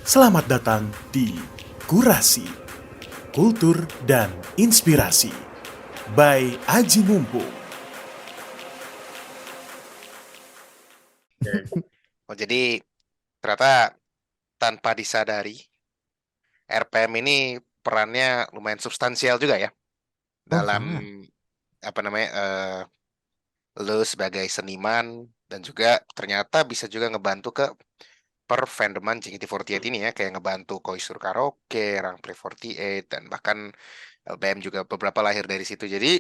Selamat datang di Kurasi, Kultur dan Inspirasi by Aji Mumpung. Oh, jadi ternyata tanpa disadari RPM ini perannya lumayan substansial juga ya Oh, dalam sangat. apa namanya lu sebagai seniman dan juga ternyata bisa juga ngebantu ke per fandoman JKT48 ini ya kayak ngebantu Koisur Karaoke, Rangplay 48 dan bahkan LBM juga beberapa lahir dari situ. Jadi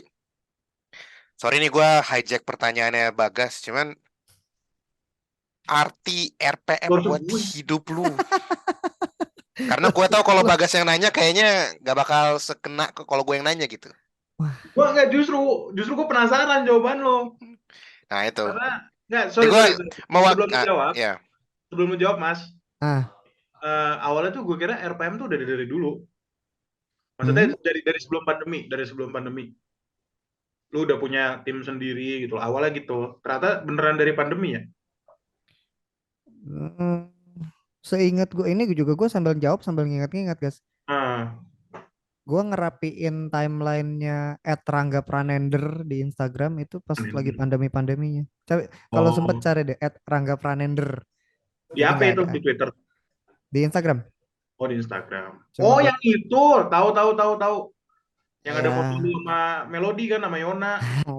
sorry nih gue hijack pertanyaannya Bagas, cuman arti RPM Baru buat gue. hidup lu. Karena gue tahu kalau Bagas yang nanya kayaknya gak bakal sekena kalau gue yang nanya gitu. Gue nggak justru gue penasaran jawaban lo. Nah itu. Karena nggak, Jadi sorry gue sorry. ya. Sebelum menjawab Mas, Ah, awalnya tuh gue kira RPM tuh udah dari dulu. Maksudnya dari sebelum pandemi. Lu udah punya tim sendiri gitu. Awalnya gitu. Ternyata beneran dari pandemi ya. mm, seingat gue ini juga gue sambil jawab sambil nginget-nginget guys. Nah, Gue ngerapiin timelinenya @Rangga Pranender di Instagram itu pas lagi pandemi-pandeminya. Kalau sempet oh, cari deh @Rangga Pranender. di Jadi apa nggak itu ada di Twitter? di Instagram. Oh, di Instagram. Coba Oh, buat yang itu. Tahu. Yang ada foto ya, lu sama Melody kan, sama Yona.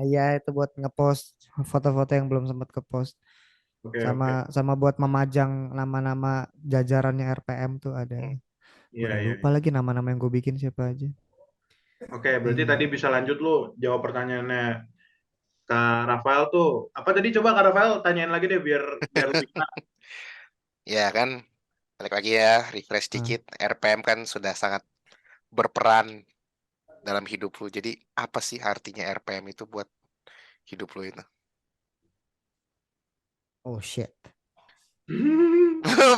ya itu buat ngepost foto-foto yang belum sempat ke post. Oke. Sama buat memajang nama-nama jajarannya RPM tuh ada. Gue Iya, udah iya. lupa lagi nama-nama yang gue bikin siapa aja. Oke, berarti Iya. tadi bisa lanjut lu jawab pertanyaannya Kak Rafael tuh. Apa tadi, coba Kak Rafael tanyain lagi deh biar biar lebih enak. Ya kan, balik lagi ya, refresh Ah. dikit. RPM kan sudah sangat berperan dalam hidup lu. Jadi apa sih artinya RPM itu buat hidup lu itu? Oh shit.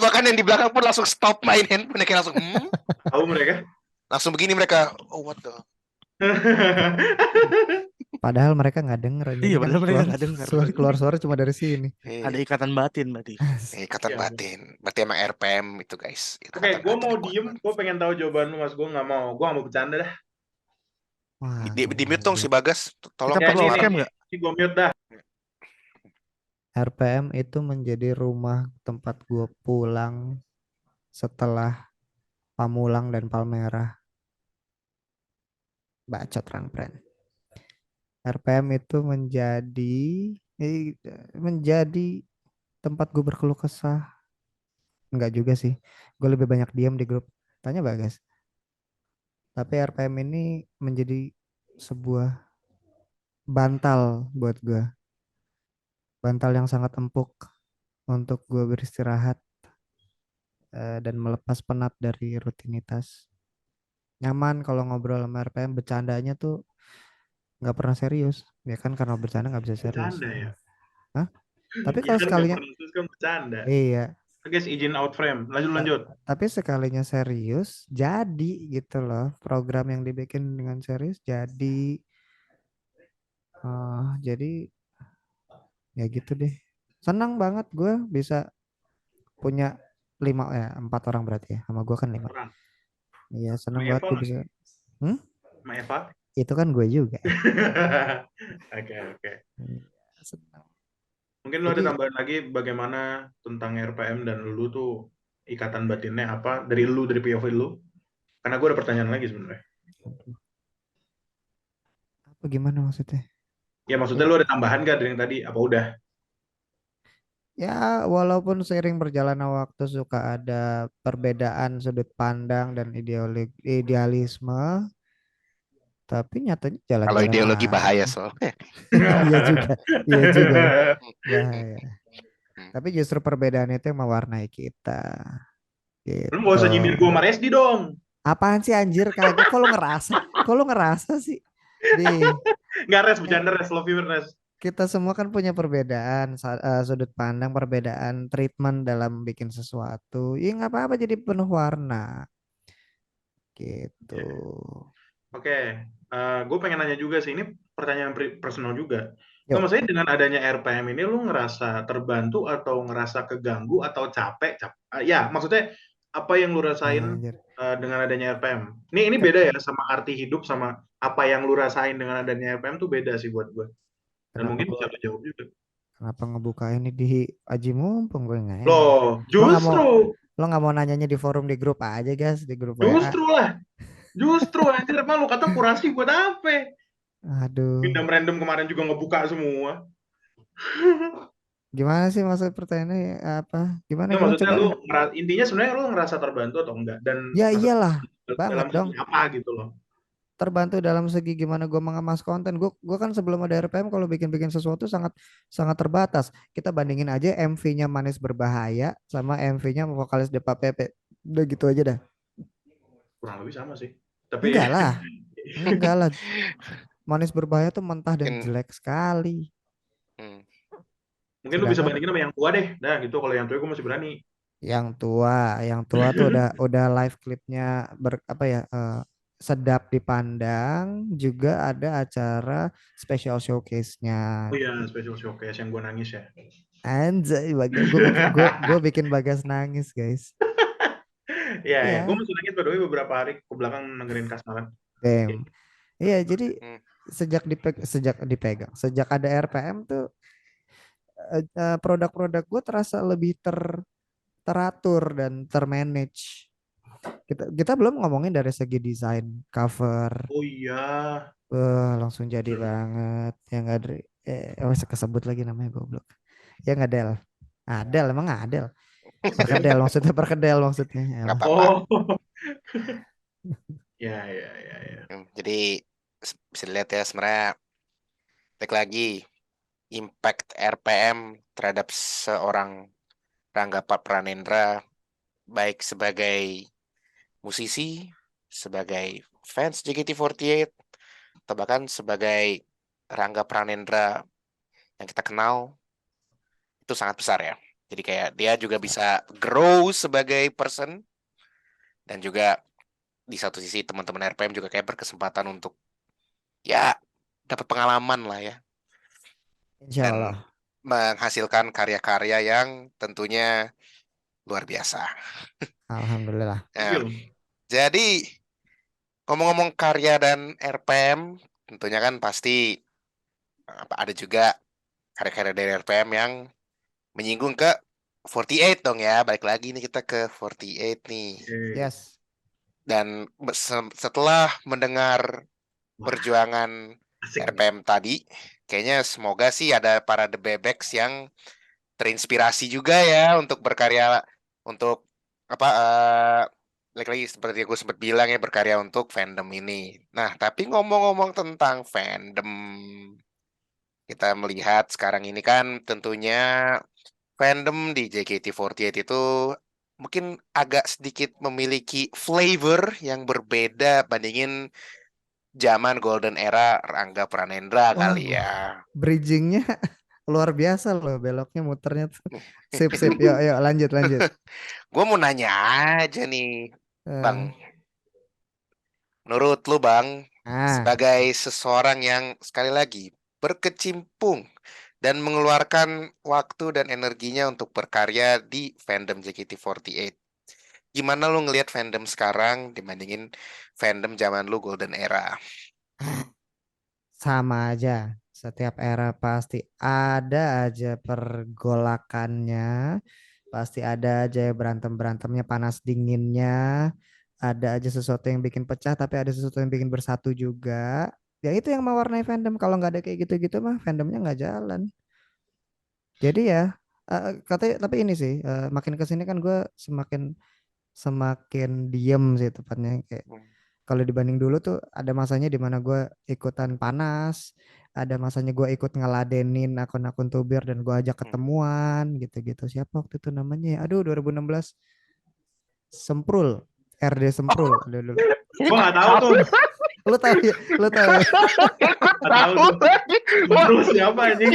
Bahkan yang di belakang pun langsung stop main handphone, mereka langsung Tahu mereka? langsung begini mereka. Oh what the? Padahal mereka nggak denger aja. Iya, Ini kan padahal mereka nggak denger. keluar suara cuma dari sini. Ada ikatan batin berarti. Ikatan Iya. batin. Berarti emang RPM itu guys. Oke, Ikatan gue batin mau yang kuat diem. banget. Gue pengen tahu jawaban lu, Mas. Gue nggak mau bercanda dah. Wah, Di mute dong si Bagas. Tolong Kita Pak perlu ini, suara. off-cam nggak? ini gue mute dah. RPM itu menjadi rumah tempat gue pulang setelah Pamulang dan Palmerah. Bacot Rangpren. RPM itu menjadi tempat gue berkeluh kesah. Enggak juga sih. Gue lebih banyak diam di grup. Tanya Bagas. Tapi RPM ini menjadi sebuah bantal buat gue. Bantal yang sangat empuk untuk gue beristirahat dan melepas penat dari rutinitas. Nyaman kalau ngobrol sama RPM, bercandanya tuh nggak pernah serius. Ya kan karena bercanda nggak bisa serius. Bercanda ya. Hah? Tapi Ya kalau kan nggak sekalinya, pernah terus kan bercanda. iya. Guys, izin out frame. Lanjut. Tapi sekalinya serius, jadi gitu loh. Program yang dibikin dengan serius jadi, jadi ya gitu deh. Senang banget gue bisa punya 4 orang berarti ya. Sama gue kan 5. Orang. Iya senang Sama banget Eva gue nggak? bisa. Sama Eva? Itu kan gue juga. Oke. Iya, senang. Mungkin lu ada Jadi tambahan lagi bagaimana tentang RPM dan lu tuh ikatan batinnya apa dari POV lu? Karena gue ada pertanyaan lagi sebenarnya. apa gimana maksudnya? Ya maksudnya Ya, lu ada tambahan gak dari yang tadi? Apa udah? ya walaupun seiring berjalannya waktu suka ada perbedaan sudut pandang dan idealisme, tapi nyatanya Kalau jalan-jalan ideologi bahaya aja. soalnya. Iya juga, iya juga ya. Bahaya. Hmm. Tapi justru perbedaan itu yang mewarnai kita. Lu gak Gitu. usah nyindir gue sama Resdi dong. Apaan sih anjir kagak? Kok lu ngerasa? Kok lu ngerasa sih? Di Nggak, Res, eh, bercanda Res, love you Res. kita semua kan punya perbedaan sudut pandang, perbedaan treatment dalam bikin sesuatu. Ya nggak apa-apa jadi penuh warna. Gitu. Oke, gue pengen nanya juga sih, ini pertanyaan personal juga. Nggak, Yuk. maksudnya dengan adanya RPM ini lu ngerasa terbantu atau ngerasa keganggu atau capek? Ya, maksudnya apa yang lu rasain Anjir. dengan adanya RPM? Ini beda ya sama arti hidup sama apa yang lu rasain dengan adanya RPM tuh beda sih buat gue. Dan Kenapa mungkin gua bisa lu jawab juga. kenapa ngebuka ini di Aji Mumpung, gue nggak enak. Loh, Lo nggak mau justru, lo nggak mau nanyanya di forum di grup aja guys, di grup WA. justru lah, justru anjir emang lu kata kurasi buat apa? Aduh, Pindah random kemarin juga ngebuka semua. gimana sih maksud pertanyaannya apa? Gimana Nggak, gimana maksudnya coba? lu intinya sebenarnya lu ngerasa terbantu atau enggak? Dan Ya maksudnya iyalah, banget dalam dong. segi apa gitu loh. Terbantu dalam segi gimana gue mengemas konten. Gue kan sebelum ada RPM kalau bikin-bikin sesuatu sangat sangat terbatas. Kita bandingin aja MV-nya Manis Berbahaya sama MV-nya vokalis Depa Pepe. Udah gitu aja dah. Kurang lebih sama sih. Tapi Enggak lah, enggak lah. Manis Berbahaya tuh mentah dan Mungkin jelek sekali. hmm, mungkin lu bisa Sedangkan bandingin sama yang tua deh. Nah gitu, kalau yang tua gue masih berani. yang tua tuh udah live klipnya apa ya, sedap dipandang, juga ada acara special showcase-nya. Oh iya, special showcase yang gue nangis ya. Anjay, gue bikin Bagas nangis, guys. Iya, ya. Gue Iya, masih nangis by the way beberapa hari ke belakang dengerin Kasmaran. damn. Iya, jadi hmm, sejak ada RPM tuh produk-produk gue terasa lebih teratur dan termanage. Kita belum ngomongin dari segi desain cover, Oh iya. langsung jadi banget. Yang nggak ada, kesebut lagi namanya goblok. Ya nggak Del. Adel emang Adel. Perkedel maksudnya. nggak Yalah. apa-apa. Oh. Ya, ya, ya, ya. Jadi bisa dilihat ya sebenarnya balik lagi impact RPM terhadap seorang Rangga Pranendra baik sebagai musisi, sebagai fans JKT48, atau bahkan sebagai Rangga Pranendra yang kita kenal itu sangat besar ya. Jadi kayak dia juga bisa grow sebagai person dan juga di satu sisi teman-teman RPM juga kayak berkesempatan untuk ya dapat pengalaman lah ya Insya dan Allah. menghasilkan karya-karya yang tentunya luar biasa. Alhamdulillah. Nah, Gokil. jadi ngomong-ngomong karya dan RPM, tentunya kan pasti ada juga karya-karya dari RPM yang menyinggung ke 48 dong ya. Balik lagi nih kita ke 48 nih. Oke. Yes. Dan setelah mendengar Wah, perjuangan asik nih. RPM tadi, kayaknya semoga sih ada para The Bebeks yang terinspirasi juga ya untuk berkarya untuk apa lagi seperti aku sempat bilang ya berkarya untuk fandom ini. Nah, tapi ngomong-ngomong tentang fandom, kita melihat sekarang ini kan tentunya fandom di JKT48 itu mungkin agak sedikit memiliki flavor yang berbeda bandingin zaman Golden Era Rangga Pranendra Wah, kali ya. bridgingnya luar biasa loh, beloknya muternya tuh. Sip, sip. Yuk, yuk, lanjut, lanjut. Gue mau nanya aja nih, Eh, Bang. Menurut lu Bang, ah, sebagai seseorang yang sekali lagi berkecimpung dan mengeluarkan waktu dan energinya untuk berkarya di fandom JKT48, gimana lu ngelihat fandom sekarang dibandingin fandom zaman lu Golden Era? sama aja. Setiap era pasti ada aja pergolakannya, pasti ada aja ya berantem-berantemnya, panas dinginnya, ada aja sesuatu yang bikin pecah, tapi ada sesuatu yang bikin bersatu juga. Ya itu yang mewarnai fandom. Kalau nggak ada kayak gitu-gitu mah fandomnya nggak jalan. Jadi ya, katanya tapi ini sih, makin kesini kan gue semakin semakin diem sih tepatnya. Kayak Hmm. kalau dibanding dulu tuh ada masanya di mana gue ikutan panas, ada masanya gue ikut ngeladenin akun-akun tubir dan gue ajak ketemuan gitu-gitu. Siapa waktu itu namanya ya? Aduh, 2016 Semprul, RD Semprul dulu. Gue nggak tahu tuh. Lu tahu ya? Lu tahu ya? Nggak tahu tuh. Semprul siapa ini?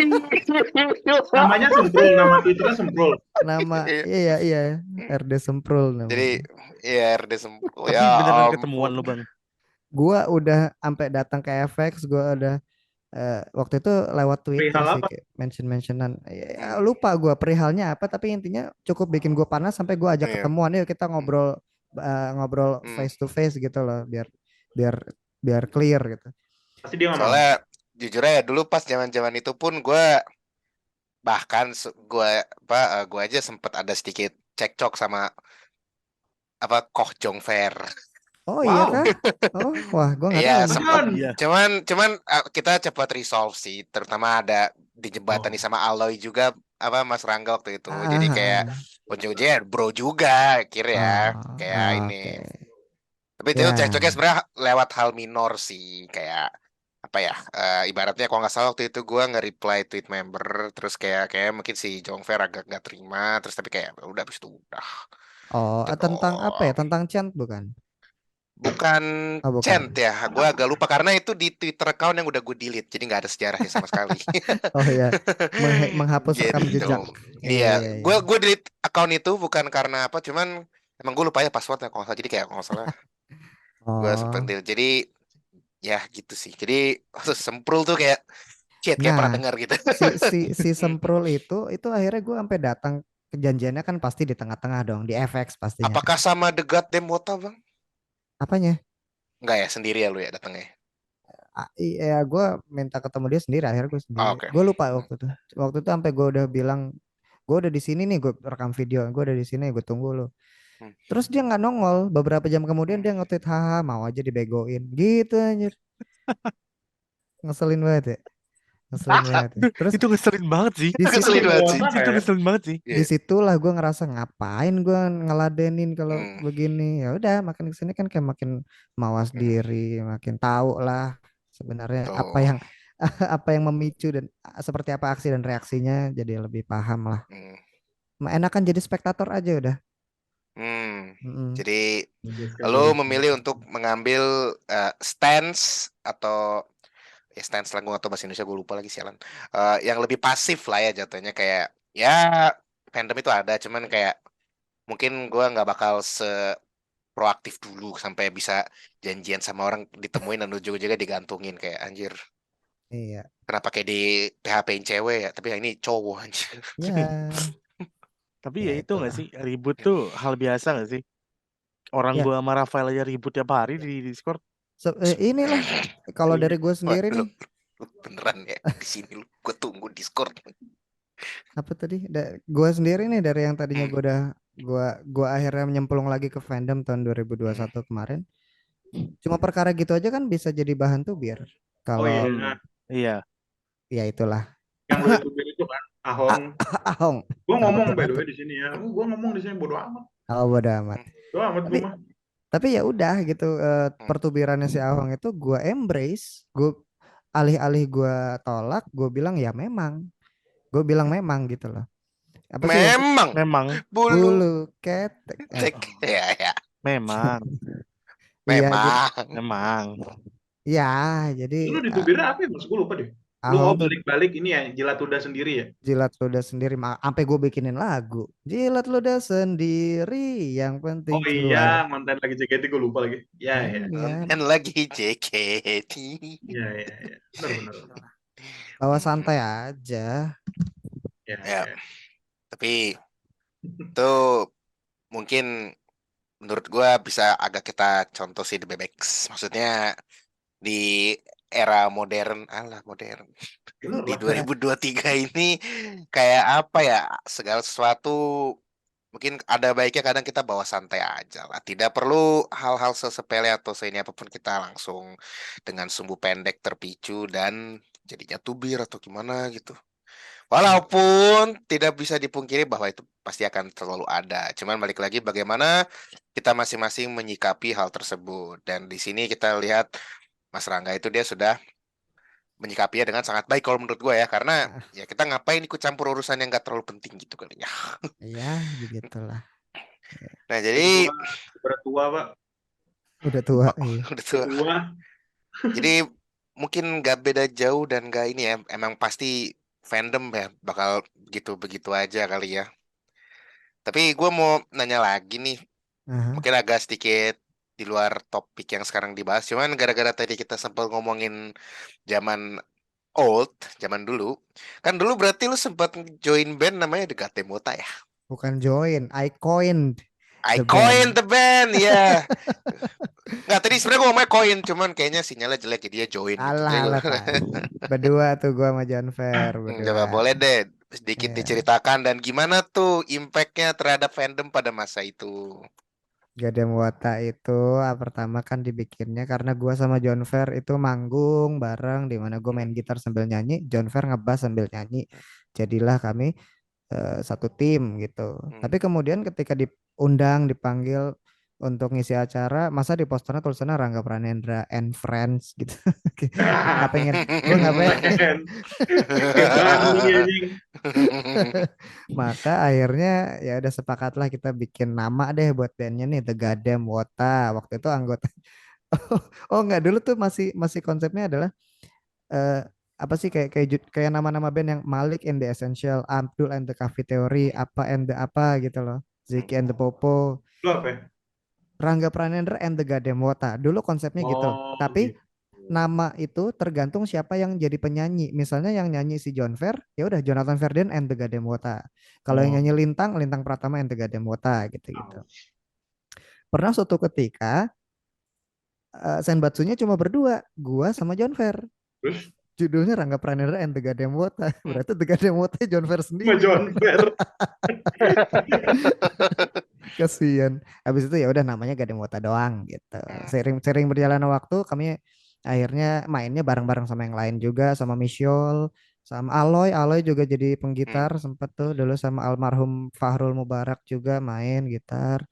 Namanya Semprul, nama Twitternya Semprul. Nama Iya. iya iya RD Semprul Jadi namanya. ya RD Sempro Tapi ya beneran ketemuan ampun. lu Bang. Gua udah sampai datang ke FX, gua udah waktu itu lewat Twitter Perihal sih apa? kayak mention-mentionan. Ya, Hmm, lupa gue perihalnya apa, tapi intinya cukup bikin gue panas sampai gue ajak iya. ketemuan, yuk kita Hmm, ngobrol hmm. face to face gitu loh, biar biar biar clear gitu. Pasti dia nggak mau. Soalnya jujur aja dulu pas zaman-zaman itu pun gue bahkan gue aja sempet ada sedikit cekcok sama Koh Jong Fer. Oh iya Wow, kah? Oh wah, gue nggak Iya tahu nih. sempet. kan? Iya. Cuman kita cepat resolve sih, terutama ada di jembatan nih Oh, sama Aloy juga Mas Rangga waktu itu. Jadi Ah, kayak ah, ujung-ujungnya bro juga akhir ya kayak ini. oke. Tapi itu cekcoknya Ya. sebenarnya lewat hal minor sih, kayak apa ya? Ibaratnya kalau nggak salah waktu itu gue nge-reply tweet member, terus kayak mungkin si Jongfer agak nggak terima, terus tapi kayak udah habis itu udah Oh, itu tentang apa ya? dong. Tentang chant bukan? Bukan Oh bukan. chant ya, gue agak lupa karena itu di Twitter account yang udah gue delete, jadi nggak ada sejarahnya sama sekali. Oh ya, menghapus rekam Gitu. jejak. Iya Iya, iya iya. gue delete account itu bukan karena apa, cuman emang gue lupa ya passwordnya kalau nggak salah. Jadi kayak kalau nggak salah gue sempet Oh. delete. Jadi ya gitu sih. Jadi waktu Semprul tuh kayak shit kayak pernah Nah, dengar gitu. si Semprul itu akhirnya gue sampai datang, kejanjiannya kan pasti di tengah-tengah dong, di FX pastinya kan. Apakah sama The Goddamn Wota bang? Apanya? Enggak ya, sendiri ya lu ya datangnya. Iya, gue minta ketemu dia sendiri, akhirnya gue Oh, sendiri. oke. Gue lupa waktu itu. Waktu itu sampai gue udah bilang, gue udah di sini nih, gue rekam video, gue udah di sini, gue tunggu lu. Hmm. Terus dia nggak nongol. Beberapa jam kemudian Hmm. dia nge-tweet, haha mau aja dibegoin. Gitu anjir. Ngeselin banget ya. Ngeselin banget ya. Terus Itu ngeselin banget sih. di situ Keselin banget sih. Mana Itu ya? ngeselin banget sih. Iya. disitulah gue ngerasa ngapain gue ngeladenin kalau Hmm. begini. Ya udah, makin kesini kan kayak makin mawas Hmm. diri, makin tahu lah sebenarnya apa Tuh. yang apa yang memicu dan seperti apa aksi dan reaksinya, jadi lebih paham lah. Hmm. Enakan jadi spektator aja udah. Hmm. Mm-mm. Jadi Menjelaskan lo jadi memilih untuk mengambil stance atau ya stance lah gue atau bahasa Indonesia gue lupa lagi sialan. Yang lebih pasif lah ya jatuhnya kayak ya fandom itu ada cuman kayak mungkin gue nggak bakal proaktif dulu sampai bisa janjian sama orang ditemuin dan ujung-ujungnya digantungin kayak anjir Iya kenapa kayak di PHP-in cewek ya tapi yang ini cowok anjir. ya Tapi ya ya itu nggak itulah sih, ribut tuh hal biasa nggak sih? Orang ya. gua sama Rafael aja ribut tiap hari di Discord. Inilah kalau dari gue Wah, sendiri nih, lu beneran ya di sini lu gue tunggu Discord. apa tadi, gue sendiri nih dari yang tadinya Hmm, gue akhirnya nyemplung lagi ke fandom tahun hmm, 2021 kemarin. Cuma perkara gitu aja kan bisa jadi bahan tuh biar oh iya, kalau nah, Iya. ya itulah. yang lu youtuber itu kan Ahong. Ahong. Gue Apa ngomong tuh? by the way di sini ya. Gue ngomong di sini bodo amat. Oh bodo amat. Bodo amat gue Tapi mah. tapi ya udah gitu, hmm, pertubirannya si Ahong itu gue embrace, gue alih-alih gue tolak, gue bilang ya memang, gue bilang memang gitu loh. Apa sih yang memang Memang. bulu bulu ketek? cek ya ya Memang. Iya jadi memang Memang. ya jadi Lu di Tubira apa ya mas? Gue lupa deh. Lu Ahong tuh balik-balik ini ya jilat ludah sendiri ya. jilat ludah sendiri, sampai gue bikinin lagu jilat ludah sendiri, yang penting Oh iya, cuan. mantan lagi JKT gue lupa lagi. Ya ya. Iya, dan lagi JKT Ya ya ya. Benar benar. benar. bawa Hmm, santai aja. Ya ya ya. tapi itu mungkin menurut gua bisa agak kita contoh sih di Bebex maksudnya di era modern modern Benar di lah. 2023 ini kayak apa ya segala sesuatu mungkin ada baiknya kadang kita bawa santai aja lah tidak perlu hal-hal sesepele atau seini apapun kita langsung dengan sumbu pendek terpicu dan jadinya tubir atau gimana gitu. Walaupun tidak bisa dipungkiri bahwa itu pasti akan selalu ada. Cuman balik lagi bagaimana kita masing-masing menyikapi hal tersebut. Dan di sini kita lihat Mas Rangga itu dia sudah menyikapinya dengan sangat baik kalau menurut gue ya. Karena Ah, ya kita ngapain ikut campur urusan yang gak terlalu penting gitu kali ya. ya begitulah. Nah Udah jadi tua, udah tua pak. Udah tua, oh, iya. udah Udah tuh. tua. Jadi mungkin gak beda jauh dan gak ini ya. Emang pasti fandom ya bakal begitu-begitu aja kali ya. Tapi gue mau nanya lagi nih. Aha. Mungkin agak sedikit di luar topik yang sekarang dibahas. Cuman gara-gara tadi kita sempat ngomongin zaman old zaman dulu. Kan dulu berarti lu sempat join band namanya The Goddamn Wota ya? Bukan join, I coined I the coin band. the band, ya. Nggak, tadi sebenarnya gue ngomongnya coin, cuman kayaknya sinyalnya jelek jadi dia join gitu. Alah, Jadi alah, gue tai. Berdua tuh gua sama John Fair, coba berdua. boleh deh sedikit Iya. diceritakan dan gimana tuh impactnya terhadap fandom pada masa itu. Gadem Wata itu pertama kan dibikinnya karena gua sama John Fair itu manggung bareng di mana gua main gitar sambil nyanyi, John Fair ngebass sambil nyanyi. Jadilah kami satu tim gitu. Hmm. Tapi kemudian ketika diundang, dipanggil untuk ngisi acara, masa di posternya tulisannya Rangga Pranendra and Friends gitu. Gue nggak pengen, gue nggak pengen. Keren. Kayak Bandung ya, anjing. Maka akhirnya ya udah sepakatlah kita bikin nama deh buat bandnya nih The Goddamn Wota. Waktu itu anggota. Oh nggak, dulu tuh masih masih konsepnya adalah eh, apa sih kayak nama-nama band yang Malik and the Essential, Abdul and the Cafe Theory, apa and the apa gitu loh, Ziki and the Popo, Lu apa ya? Rangga Pranendra and the Goddamn Wota. Dulu konsepnya gitu. Oh, Tapi gitu. nama itu tergantung siapa yang jadi penyanyi. Misalnya yang nyanyi si John Fair, ya udah Jonathan Ferden and the Goddamn Wota. Kalau yang Oh, nyanyi Lintang, Lintang Pratama and the Goddamn Wota gitu-gitu. Pernah suatu ketika Senbatsunya cuma berdua, gua sama John Fair. terus Judulnya Rangga Pranendra and the Goddamn Wota. Berarti the Goddamn Wota John Fair sama sendiri. John Fair. Kasian. Habis itu ya udah namanya Goddamn Wota doang gitu. Sering berjalannya waktu kami akhirnya mainnya bareng-bareng sama yang lain juga, sama Misyol, sama Aloy. Aloy juga jadi penggitar sempat tuh dulu, sama almarhum Fahrul Mubarak juga main gitar.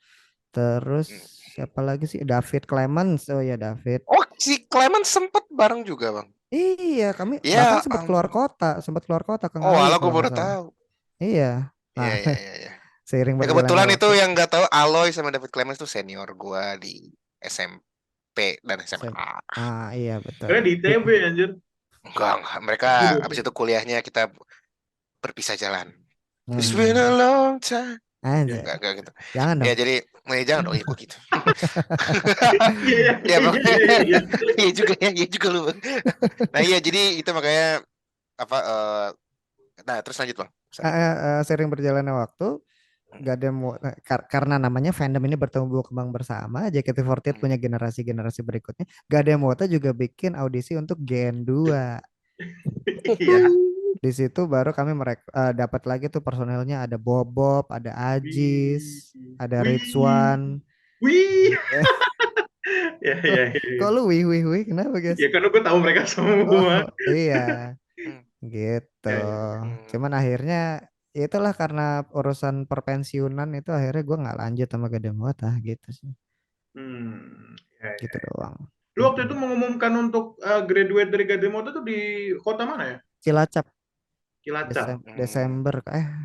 Terus siapa lagi sih? David Clemens. Oh ya David. Oh, si Clement sempet bareng juga, Bang. Iya, kami bahkan Ya ampun. sempat keluar kota ke Oh, Ngawi halo, gue kalau baru nggak salah. tahu. Iya. Iya, Nah, iya, iya, iya. seiring Ya berjalannya kebetulan itu waktu, yang nggak tahu, Aloy sama David Clemens tuh senior gua di SMP dan saya, SMA. iya betul. Karena di ITB anjir. Enggak. Mereka abis itu kuliahnya kita berpisah jalan. It's been a Hmm, long time. anjay. Enggak gitu. Jangan Ya dong. jadi, jangan dong, ya kok gitu. Iya, iya, Ya iya, makanya, iya, iya. iya juga lu, Bang. Nah iya, jadi itu makanya apa? Nah terus lanjut, Bang. Sorry. Sering berjalannya waktu, gak ada karena namanya fandom ini bertumbuh kembang bersama, JKT48 punya generasi-generasi berikutnya. Gak ada Mota juga bikin audisi untuk Gen 2. Iya. Di situ baru kami dapat lagi tuh personelnya, ada Bobob, ada Ajis, Wih. ada Wih. Rizwan. Wih. Ya, ya, ya, Kok ya. lu wih wih wih kenapa guys? Ya kan gue tahu mereka Oh semua. iya Hmm, gitu. Ya, ya. hmm. Cuman akhirnya ya itulah karena urusan perpensiunan itu akhirnya gue nggak lanjut sama Gadang Wata gitu sih. Ya, Gitu ya. doang. Lu waktu itu mengumumkan untuk graduate dari Gademoto tuh di kota mana ya? Cilacap Cilacap. Desember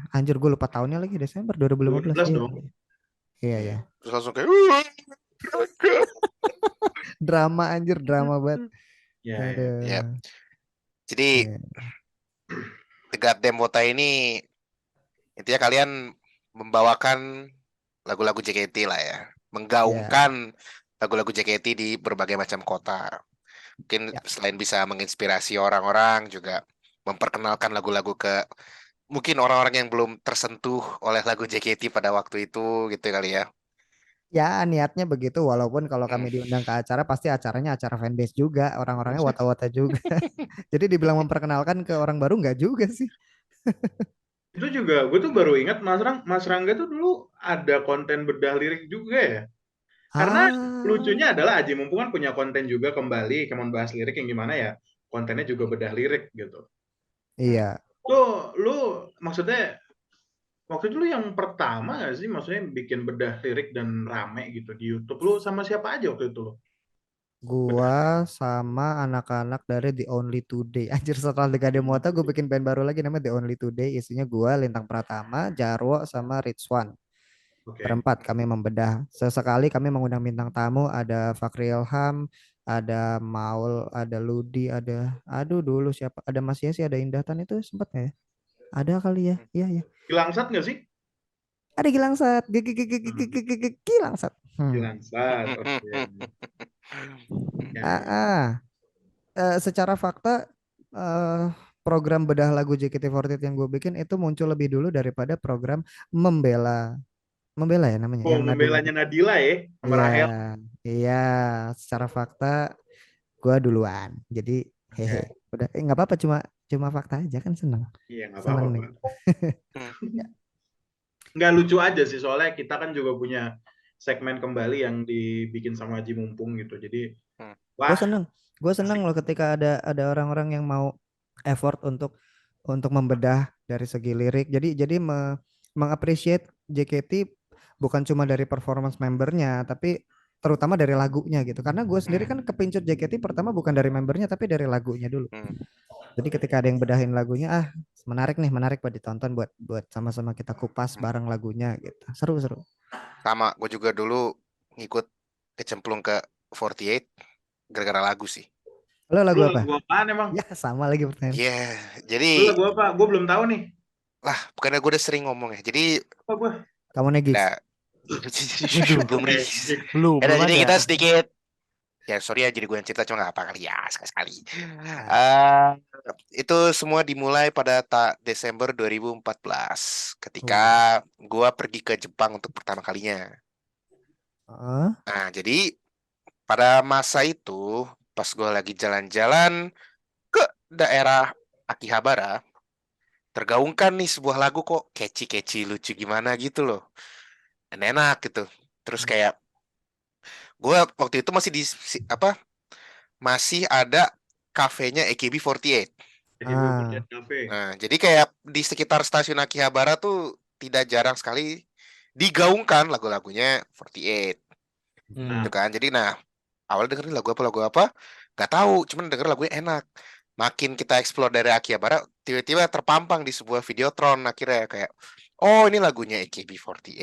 anjir gue lupa tahunnya lagi, Desember 2015. 2015 Iya. dong. Iya ya. Terus langsung kayak Drama anjir, drama banget. Ya, ya. ya. Aduh. Jadi Iya. The Goddamn Wota ini intinya kalian membawakan lagu-lagu JKT lah ya, Ya, menggaungkan lagu-lagu JKT di berbagai macam kota. Mungkin ya. selain bisa menginspirasi orang-orang, juga memperkenalkan lagu-lagu ke mungkin orang-orang yang belum tersentuh oleh lagu JKT pada waktu itu gitu kali ya. Ya niatnya begitu, walaupun kalau Hmm. kami diundang ke acara pasti acaranya acara fanbase juga, orang-orangnya wata-wata juga. Jadi dibilang memperkenalkan ke orang baru nggak juga sih. Itu juga, gue tuh baru ingat Mas Rangga tuh dulu ada konten bedah lirik juga ya. Karena Ah, lucunya adalah Aji Mumpung kan punya konten juga kembali, kamu bahas lirik yang gimana ya, kontennya juga bedah lirik gitu. iya. Lu maksudnya waktu itu lu yang pertama gak sih, maksudnya bikin bedah lirik dan rame gitu di YouTube, lu sama siapa aja waktu itu lu? Bedah. Gua sama anak-anak dari The Only Today. Anjir, setelah Dekade Muota gue bikin band baru lagi namanya The Only Today. Isinya gua, Lintang Pratama, Jarwo, sama Rizwan. Oke. Berempat kami membedah. Sesekali kami mengundang bintang tamu, ada Fakri Ilham, ada Maul, ada Ludi, aduh dulu siapa? Ada Mas Yesi, ada Indahtan, itu sempat nggak ya? Ada kali ya. Iya ya. Gilangsat gak sih? Ada Gilangsat. Gilangsat. Gilangsat, oke. Ya, Ah, ya. ah. Secara fakta eh, program bedah lagu JKT48 yang gue bikin itu muncul lebih dulu daripada program membela membela ya namanya Oh, yang membelanya Nadila ya sama iya Rahel. iya secara fakta gue duluan jadi hehe Oke. udah nggak apa-apa cuma cuma fakta aja kan seneng Iya, nggak seneng apa-apa, nih Pak. Hmm. Nggak lucu aja sih, soalnya kita kan juga punya segmen kembali yang dibikin sama Haji Mumpung gitu. Jadi, Hmm. gue wah, seneng gue seneng asik. loh ketika ada orang-orang yang mau effort untuk membedah dari segi lirik jadi mengapresiate JKT bukan cuma dari performance membernya tapi terutama dari lagunya gitu karena gue sendiri kan kepincut JKT pertama bukan dari membernya tapi dari lagunya dulu Hmm. jadi ketika ada yang bedahin lagunya menarik buat ditonton buat buat sama-sama kita kupas bareng lagunya gitu seru-seru. Sama, gue juga dulu ngikut kecemplung ke 48 gara-gara lagu sih. Lo lagu Lu apa lagu apaan emang? ya sama lagi pertanyaan Iya, jadi Lu lagu apa? Gue belum tahu nih. lah bukannya gue udah sering ngomong ya. Jadi Apa gue? kamu negis ada Waduh, belum Oke. rilis. belum Jadi ada. kita sedikit ya sorry ya jadi gue yang cerita cuma nggak apa kali ya sekali. Ah. Itu semua dimulai pada Desember 2014 ketika gue pergi ke Jepang untuk pertama kalinya. Oh, Nah, jadi pada masa itu pas gue lagi jalan-jalan ke daerah Akihabara, tergaungkan nih sebuah lagu kok catchy lucu gimana gitu loh. Dan enak gitu. Terus kayak gue waktu itu masih masih ada kafenya AKB48. ah, Cafe. Nah, jadi kayak di sekitar stasiun Akihabara tuh tidak jarang sekali digaungkan lagu-lagunya 48. Hmm. Gitu kan. Jadi nah, awalnya dengerin lagu apa, nggak tahu, cuman denger lagunya enak. Makin kita explore dari Akihabara, tiba-tiba terpampang di sebuah videotron akhirnya kayak, oh ini lagunya AKB48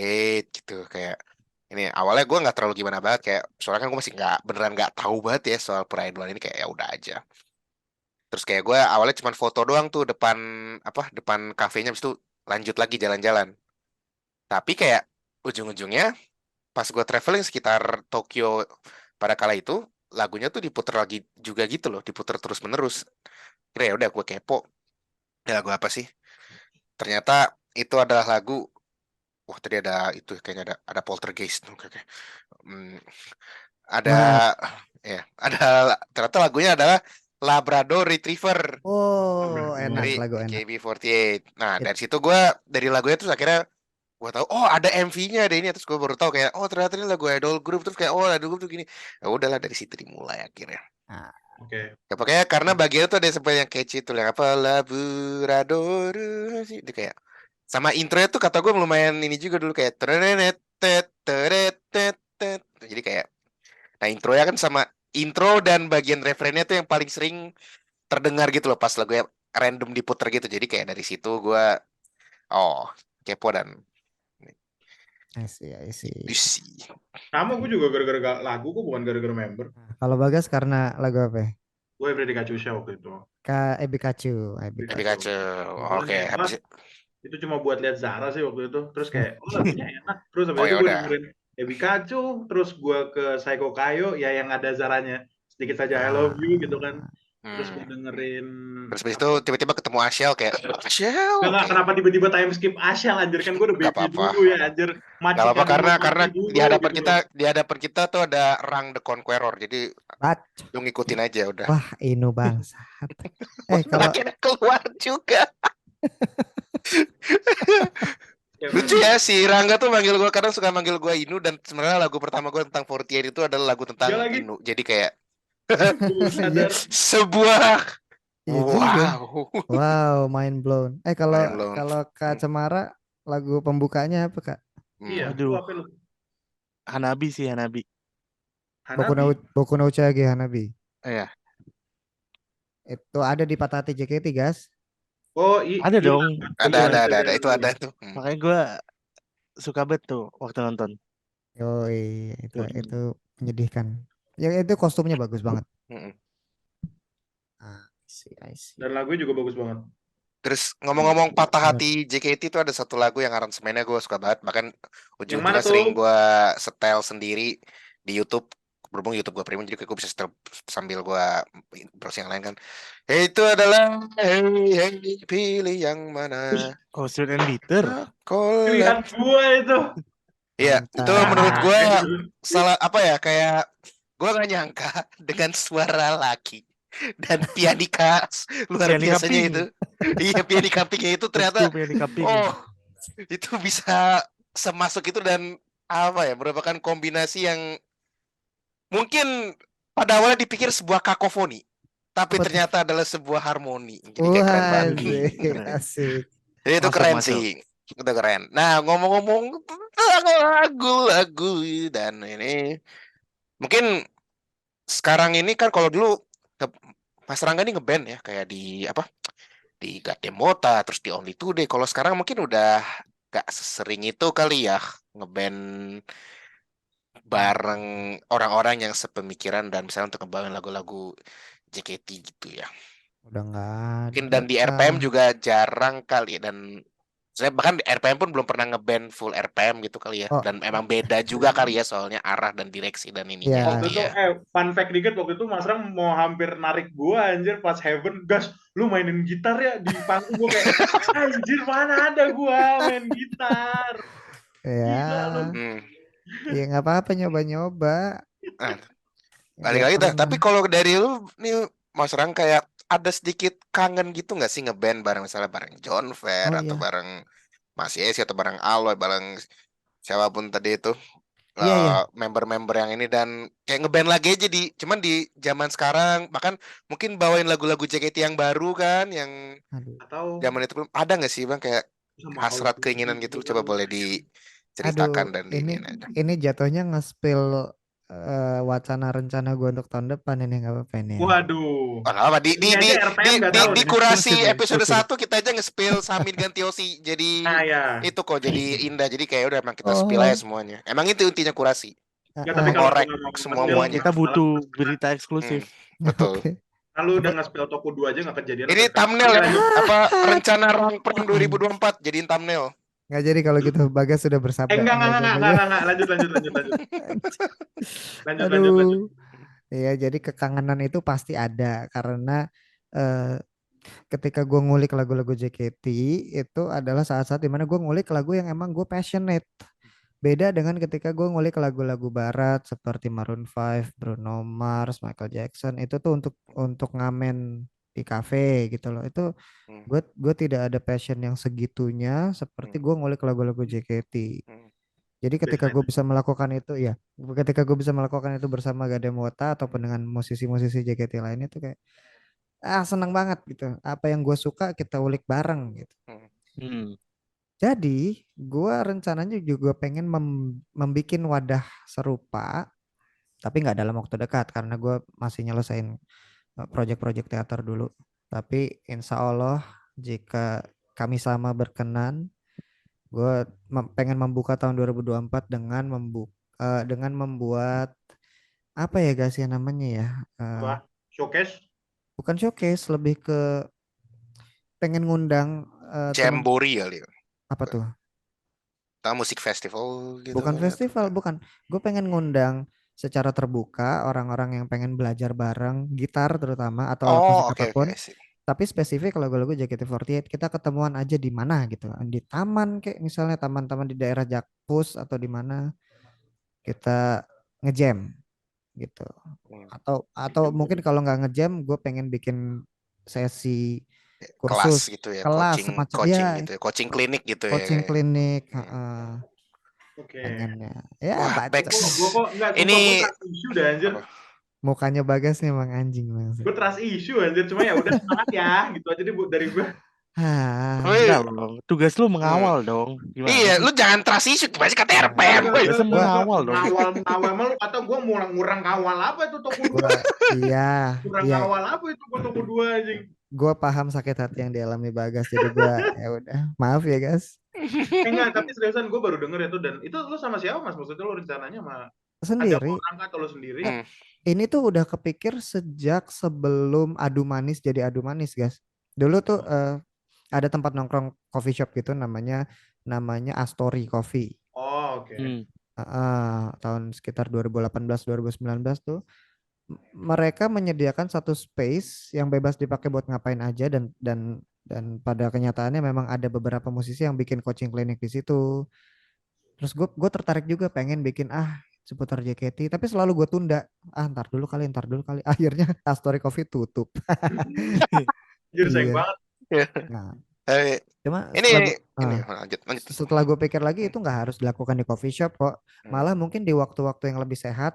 gitu kayak. Ini awalnya gue nggak terlalu gimana banget kayak, soalnya kan gue masih nggak beneran nggak tahu banget ya soal peridolan ini kayak ya udah aja. Terus kayak gue awalnya cuma foto doang tuh depan kafenya, habis itu lanjut lagi jalan-jalan. Tapi kayak ujung-ujungnya pas gue traveling sekitar Tokyo pada kala itu lagunya tuh diputer lagi juga gitu loh, diputer terus menerus. Kira ya udah gue kepo, ya lagu apa sih? Ternyata itu adalah lagu, wah tadi ada itu kayaknya ada Poltergeist. Oke. Hmm, ada wah, ya ada ternyata lagunya adalah Labrador Retriever oh enak dari lagu enak. AKB48. Nah It, dari situ gue dari lagunya terus akhirnya gue tahu oh ada MV-nya ada ini terus gue baru tahu kayak oh ternyata ini lagu idol group terus kayak oh idol group tuh gini ya udahlah dari situ dimulai akhirnya ah, Oke. ya pokoknya karena bagian itu ada sampai yang catchy itu yang apa Labrador sih itu kayak sama intronya tuh kata gue lumayan ini juga dulu kayak terenet tet teret tet tet. Jadi kayak nah intronya kan sama intro dan bagian refrennya tuh yang paling sering terdengar gitu loh pas lagunya random diputer gitu jadi kayak dari situ gue oh kepo dan I see. itu sih. Sama gue juga gara-gara lagu, gue bukan gara-gara member. Kalau Bagas karena lagu apa ya? Gue Everyday Kacusia waktu itu. Ebikacu, Lebih Ebikacu. kacau. Soalnya Oke, kayak, habis wah, itu cuma buat lihat Zara sih waktu itu. Terus kayak, oh lagunya enak. Terus habis oh itu ya gue udah. dengerin Ebikacu. Terus gue ke Psycho Kayo, ya yang ada Zaranya. Sedikit saja I love you gitu kan. Terus gue Hmm. dengerin Terus habis itu tiba-tiba ketemu Ashel kayak Ashel, Enggak, oke. kenapa tiba-tiba time skip Asyal anjir kan gue udah Gak baby apa-apa. dulu ya anjir Gak apa-apa Machika karena Mati dulu gitu loh. di hadapan kita tuh ada Rang the Conqueror. Jadi Bat, lu ngikutin aja udah. wah Inu bangsat. Wah, Kalau akhirnya keluar juga. Ya, Lucu ya si Rangga tuh manggil gue kadang suka manggil gue Inu dan sebenarnya lagu pertama gue tentang 48 itu adalah lagu Iya tentang lagi Inu. Jadi kayak gue baru iya, sadar sebuah iya juga. wow. Wow, mind blown. Kalau Main belum. kalau Kak Cemara lagu pembukanya apa Kak? iya Hmm. Aduh. lu apa lu Hanabi sih Hanabi. Hanabi Boku no Uchage Hanabi. Iya, Itu ada di Patah Hati JKT, guys. oh ada iya dong. Ada Iya, ada itu ada tuh. makanya gue suka banget tuh waktu nonton. Yoi, itu Tuh. itu menyedihkan. Ya itu kostumnya bagus banget. Mm-mm. I see. dan lagunya juga bagus banget Terus ngomong-ngomong patah Bener. hati JKT itu ada satu lagu yang aransemennya gue suka banget. Bahkan yang mana ujung-ujungnya sering tuh gue setel sendiri di YouTube berhubung YouTube gue premium, jadi gue bisa sambil gue browsing yang lain kan. Itu adalah hey pilih yang mana. Oh, Sweet and Bitter. Pilihan gua itu. Iya, itu Mantap. menurut gue Gitu. salah apa ya, kayak gue gak nyangka dengan suara laki dan pianika luar Pianika biasanya pink. itu. Iya, pianika pinknya itu ternyata Betul, Pianika Pink. oh itu bisa semasuk itu, dan apa ya, merupakan kombinasi yang mungkin pada awalnya dipikir sebuah kakofoni, tapi Apa tuh? ternyata adalah sebuah harmoni. Jadi kayak keren Wah, banget. asik, Keren. asik. Jadi itu Masuk, keren masuk. sih. Itu keren. Nah, ngomong-ngomong tentang lagu-lagu dan ini, mungkin sekarang ini kan kalau dulu Mas Rangga nih ngeband ya, kayak di apa? Di Gademota, terus di Only Today. Kalau sekarang mungkin udah gak sesering itu kali ya ngeband bareng orang-orang yang sepemikiran dan misalnya untuk ngebawain lagu-lagu JKT gitu ya. Udah nggak Mungkin ada dan di RPM kah? juga jarang kali, dan saya bahkan di RPM pun belum pernah ngeband full RPM gitu kali ya. Oh, Dan emang beda juga kali ya soalnya arah dan direksi dan ininya ya. Waktu gitu itu ya. fun fact dikit, waktu itu Mas Ram mau hampir narik gua anjir pas Heaven, gas lu mainin gitar ya di panggung. Gua kayak anjir mana ada gua main gitar. Gila lu. Ya, Hmm. ya nggak apa-apa nyoba-nyoba. Nah, balik Nggak lagi dah. pernah. Tapi kalau dari lu nih Mas Rang, kayak ada sedikit kangen gitu nggak sih ngeband bareng, misalnya bareng John Fair Oh atau iya, bareng Mas Yesi atau bareng Aloy, bareng siapapun tadi itu, iya iya. member-member yang ini, dan kayak ngeband lagi aja cuman di zaman sekarang, bahkan mungkin bawain lagu-lagu JKT yang baru kan, yang Aduh, Atau zaman itu belum ada nggak sih Bang, kayak sama hasrat Audi keinginan gitu, juga coba lu. boleh diceritakan aduh, dan di ini aja. ini jatuhnya nge-spill wacana rencana gue untuk tahun depan ini nggak apa-apa ini ya. Waduh. Oh, apa Ini aja RPM nggak tahu di nih. kurasi Eksklusif ya, episode eksklusif. 1 kita aja nge-spill Samin ganti Osi, jadi Nah ya. itu kok jadi indah, jadi kayak udah emang kita spill Oh, aja semuanya, emang itu intinya kurasi, Nggak, tapi kalau mengorek lu mau semua nge-spill muanya. Kita butuh berita eksklusif. Betul. oke. kalau udah nge-spill Toko 2 aja nggak kejadian. Ini sampai sekarang. thumbnail ya, Lanjut. apa rencana Rangprem 2024 jadiin thumbnail. Nggak jadi kalau gitu Bagas sudah bersabda. Enggak, Nggak jadi. lanjut. Lanjut. Aduh. Iya, jadi kekangenan itu pasti ada karena eh, ketika gue ngulik lagu-lagu JKT itu adalah saat-saat dimana gue ngulik lagu yang emang gue passionate. Beda dengan ketika gue ngulik lagu-lagu barat seperti Maroon 5, Bruno Mars, Michael Jackson, itu tuh untuk ngamen di kafe gitu loh. Itu Hmm. gue tidak ada passion yang segitunya seperti gue ngulik lagu-lagu JKT. Hmm. Jadi ketika gue Biasanya. bisa melakukan itu ya, ketika gue bisa melakukan itu bersama Gademota ataupun dengan musisi-musisi JKT lainnya tuh kayak seneng banget gitu. Apa yang gue suka kita ulik bareng gitu. Hmm. Jadi gue rencananya juga pengen membikin wadah serupa, tapi nggak dalam waktu dekat karena gue masih nyelesain project-project teater dulu. Tapi insya Allah jika kami sama berkenan, gue pengen membuka tahun 2024 dengan membuat apa ya guys ya namanya ya, Apa? Showcase. bukan showcase, lebih ke pengen ngundang teman Jamboree kali ya. apa tuh, Tahu musik festival gitu bukan kali ya, atau festival, apa? bukan, gue pengen ngundang secara terbuka orang-orang yang pengen belajar bareng gitar terutama atau alat musik Oh, oke, apapun, I see. tapi spesifik lagu-lagu JKT48 kita ketemuan aja di mana gitu, di taman kayak misalnya taman-taman di daerah Jakpus atau di mana kita ngejam gitu, Hmm. atau mungkin kalau nggak ngejam gue pengen bikin sesi Kelas kursus gitu ya, kelas coaching semacam coaching ya, gitu ya, coaching klinik gitu ya. coaching klinik, Oke. pengennya ya Wah, baca. Gue kok nggak, sumpah Ini gue trust issue dah anjir. apa? Mukanya Bagas nih emang anjing banget. Gue trust issue anjir, cuma ya udah semangat ya, gitu aja deh dari gue. Enggak loh. Tugas lu mengawal dong. Gimana Iya, sih? lu jangan trust issue, gimana sih kata RPM. Biasa mengawal dong. Ngawal mah lu kata gue ngurang kawal apa itu Toko 2? Iya, Kurang iya, ngawal apa itu gue Toko 2 anjing. gue paham sakit hati yang dialami Bagas, jadi gue ya udah maaf ya guys. Enggak, tapi seriusan gue baru denger itu, dan itu lu sama siapa Mas? Maksudnya lu rencananya sama ada Sendiri. orang atau lu sendiri? Ini tuh udah kepikir sejak sebelum Adu Manis jadi Adu Manis guys. Dulu tuh ada tempat nongkrong coffee shop gitu namanya Astory Coffee. Oh, oke. tahun sekitar 2018-2019 tuh mereka menyediakan satu space yang bebas dipakai buat ngapain aja dan pada kenyataannya memang ada beberapa musisi yang bikin coaching klinik di situ. Terus gue tertarik juga pengen bikin seputar JKT tapi selalu gue tunda. Ntar dulu kali. Akhirnya Astory Coffee tutup. Jadi sayang Iya. banget. Nah, Eh, cuma ini setelah lanjut. setelah gue pikir lagi itu nggak harus dilakukan di coffee shop kok. Malah mungkin di waktu-waktu yang lebih sehat,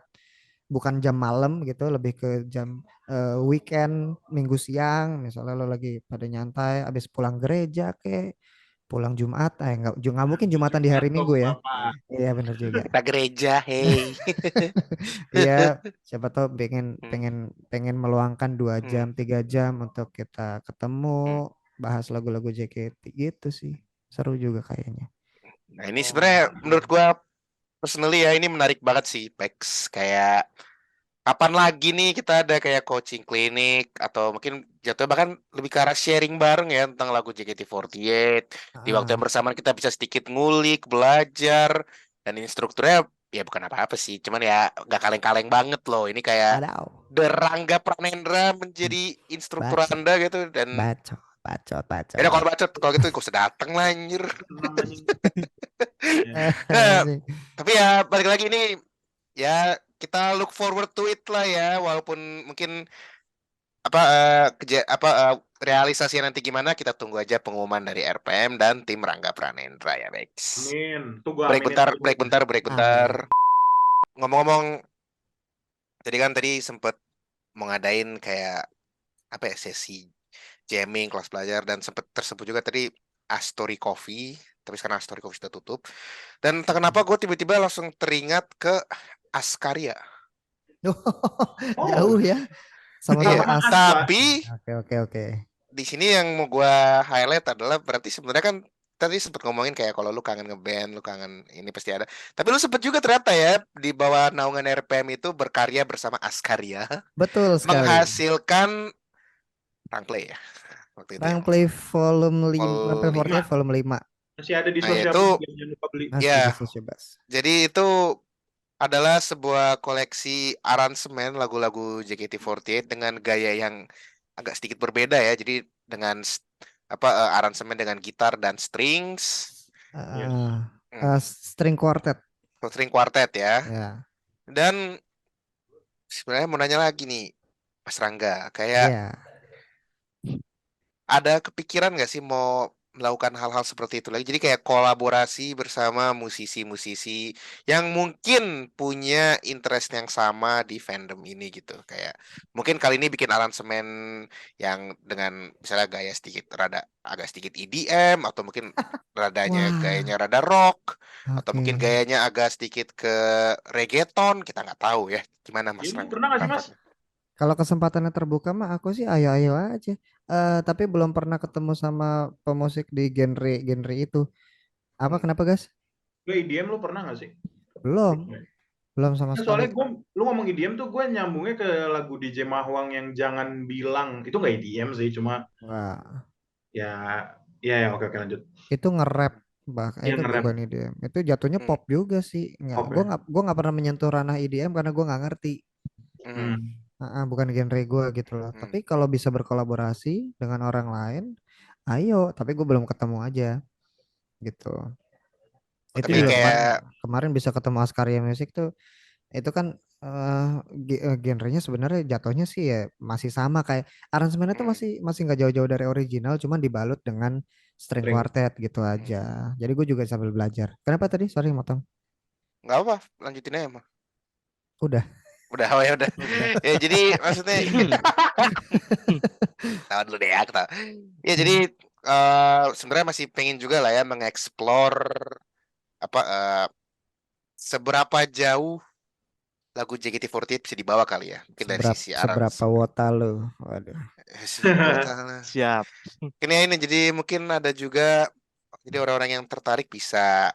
bukan jam malam gitu, lebih ke jam weekend, minggu siang, misalnya lo lagi pada nyantai, abis pulang gereja pulang Jumat, nggak mungkin Jumatan di hari Jumat dong, Minggu ya. Bapak. Iya bener juga. Kita gereja, hey. Iya, siapa tahu pengen Hmm. pengen pengen meluangkan 2 jam 3 jam untuk kita ketemu bahas lagu-lagu JKT gitu sih. Seru juga kayaknya. Nah, ini sebenarnya menurut gua personally ya ini menarik banget sih, Pex. Kayak kapan lagi nih kita ada kayak coaching klinik atau mungkin jatuhnya bahkan lebih ke arah sharing bareng ya tentang lagu JKT48. Di waktu yang bersamaan kita bisa sedikit ngulik, belajar, dan ini strukturnya ya bukan apa-apa sih, cuman ya nggak kaleng-kaleng banget loh. Ini kayak Wadaw. Rangga Pranendra menjadi instruktur Bacot. Anda gitu dan Bacot. ya udah, kalau bacot kalau gitu gue sudah datang lah anjir. Nah, tapi ya balik lagi ini ya kita look forward to it lah ya, walaupun mungkin realisasinya nanti gimana kita tunggu aja pengumuman dari RPM dan tim Rangga Pranendra ya, Bex. Amin. Tuh gua Break aminin bentar, terus. break bentar. Ngomong-ngomong, jadi kan tadi sempet mau ngadain kayak apa ya, sesi jamming kelas belajar dan sempet tersebut juga tadi Astory Coffee, tapi sekarang Astory Coffee sudah tutup. Dan entah kenapa gue tiba-tiba langsung teringat ke Askaria. Jauh ya. Sama-sama Iya, as. tapi Oke. di sini yang mau gue highlight adalah berarti sebenarnya kan tadi sempet ngomongin kayak kalau lu kangen ngeband, lu kangen ini pasti ada. Tapi lu sempet juga ternyata ya di bawah naungan RPM itu berkarya bersama Askaria, Betul sekali. menghasilkan Rangplay ya waktu itu ya. Rangplay volume 5, Rangplay Volume 48 volume 5. Masih ada di Nah, sosial itu media, jangan lupa beli. Masih ya, di Sociobus. jadi itu adalah sebuah koleksi aransemen lagu-lagu JKT48 dengan gaya yang agak sedikit berbeda ya. Jadi dengan aransemen dengan gitar dan strings, String quartet. string quartet ya. Ya. Dan sebenarnya mau nanya lagi nih, Mas Rangga, kayak Iya. ada kepikiran nggak sih mau melakukan hal-hal seperti itu lagi? Jadi kayak kolaborasi bersama musisi-musisi yang mungkin punya interest yang sama di fandom ini gitu. Kayak mungkin kali ini bikin aransemen yang dengan misalnya gaya agak sedikit EDM, atau mungkin gayanya rada rock, atau mungkin gayanya agak sedikit ke reggaeton. Kita nggak tahu ya. Gimana Mas Ini Rangga? pernah nggak sih, Mas? Kalau kesempatannya terbuka mah aku sih ayo aja. Tapi belum pernah ketemu sama pemusik di genre itu. Kenapa guys? Gue IDM lu pernah nggak sih? Belum sama Nah, sekali. soalnya lu ngomong IDM tuh gue nyambungnya ke lagu DJ Mahwang yang Jangan Bilang. Itu nggak IDM sih, cuma Wah, ya oke lanjut. itu nge-rap Iya, itu nge-rap. bukan IDM. Itu jatuhnya pop juga sih. Pop ya? Gue nggak pernah menyentuh ranah IDM karena gue nggak ngerti. Bukan genre gue gitu loh. Tapi kalau bisa berkolaborasi dengan orang lain, ayo. Tapi gue belum ketemu aja, gitu. Itu Tapi juga kayak kemarin bisa ketemu Askaria Music tuh. Itu kan genrenya sebenarnya jatuhnya sih ya masih sama kayak aransemennya tuh masih nggak jauh-jauh dari original, cuman dibalut dengan string quartet gitu aja. Jadi gue juga sambil belajar. Kenapa tadi? Sorry motong. nggak apa, lanjutin aja mah. Udah. Oh ya udah. Ya jadi maksudnya tahu dulu deh ya, tahu. Ya jadi sebenarnya masih pengen juga lah ya mengeksplor seberapa jauh lagu JKT48 bisa dibawa kali ya. Mungkin dari sisi Seberapa wota lo. Waduh. Siap. Ini jadi mungkin ada juga, jadi orang-orang yang tertarik bisa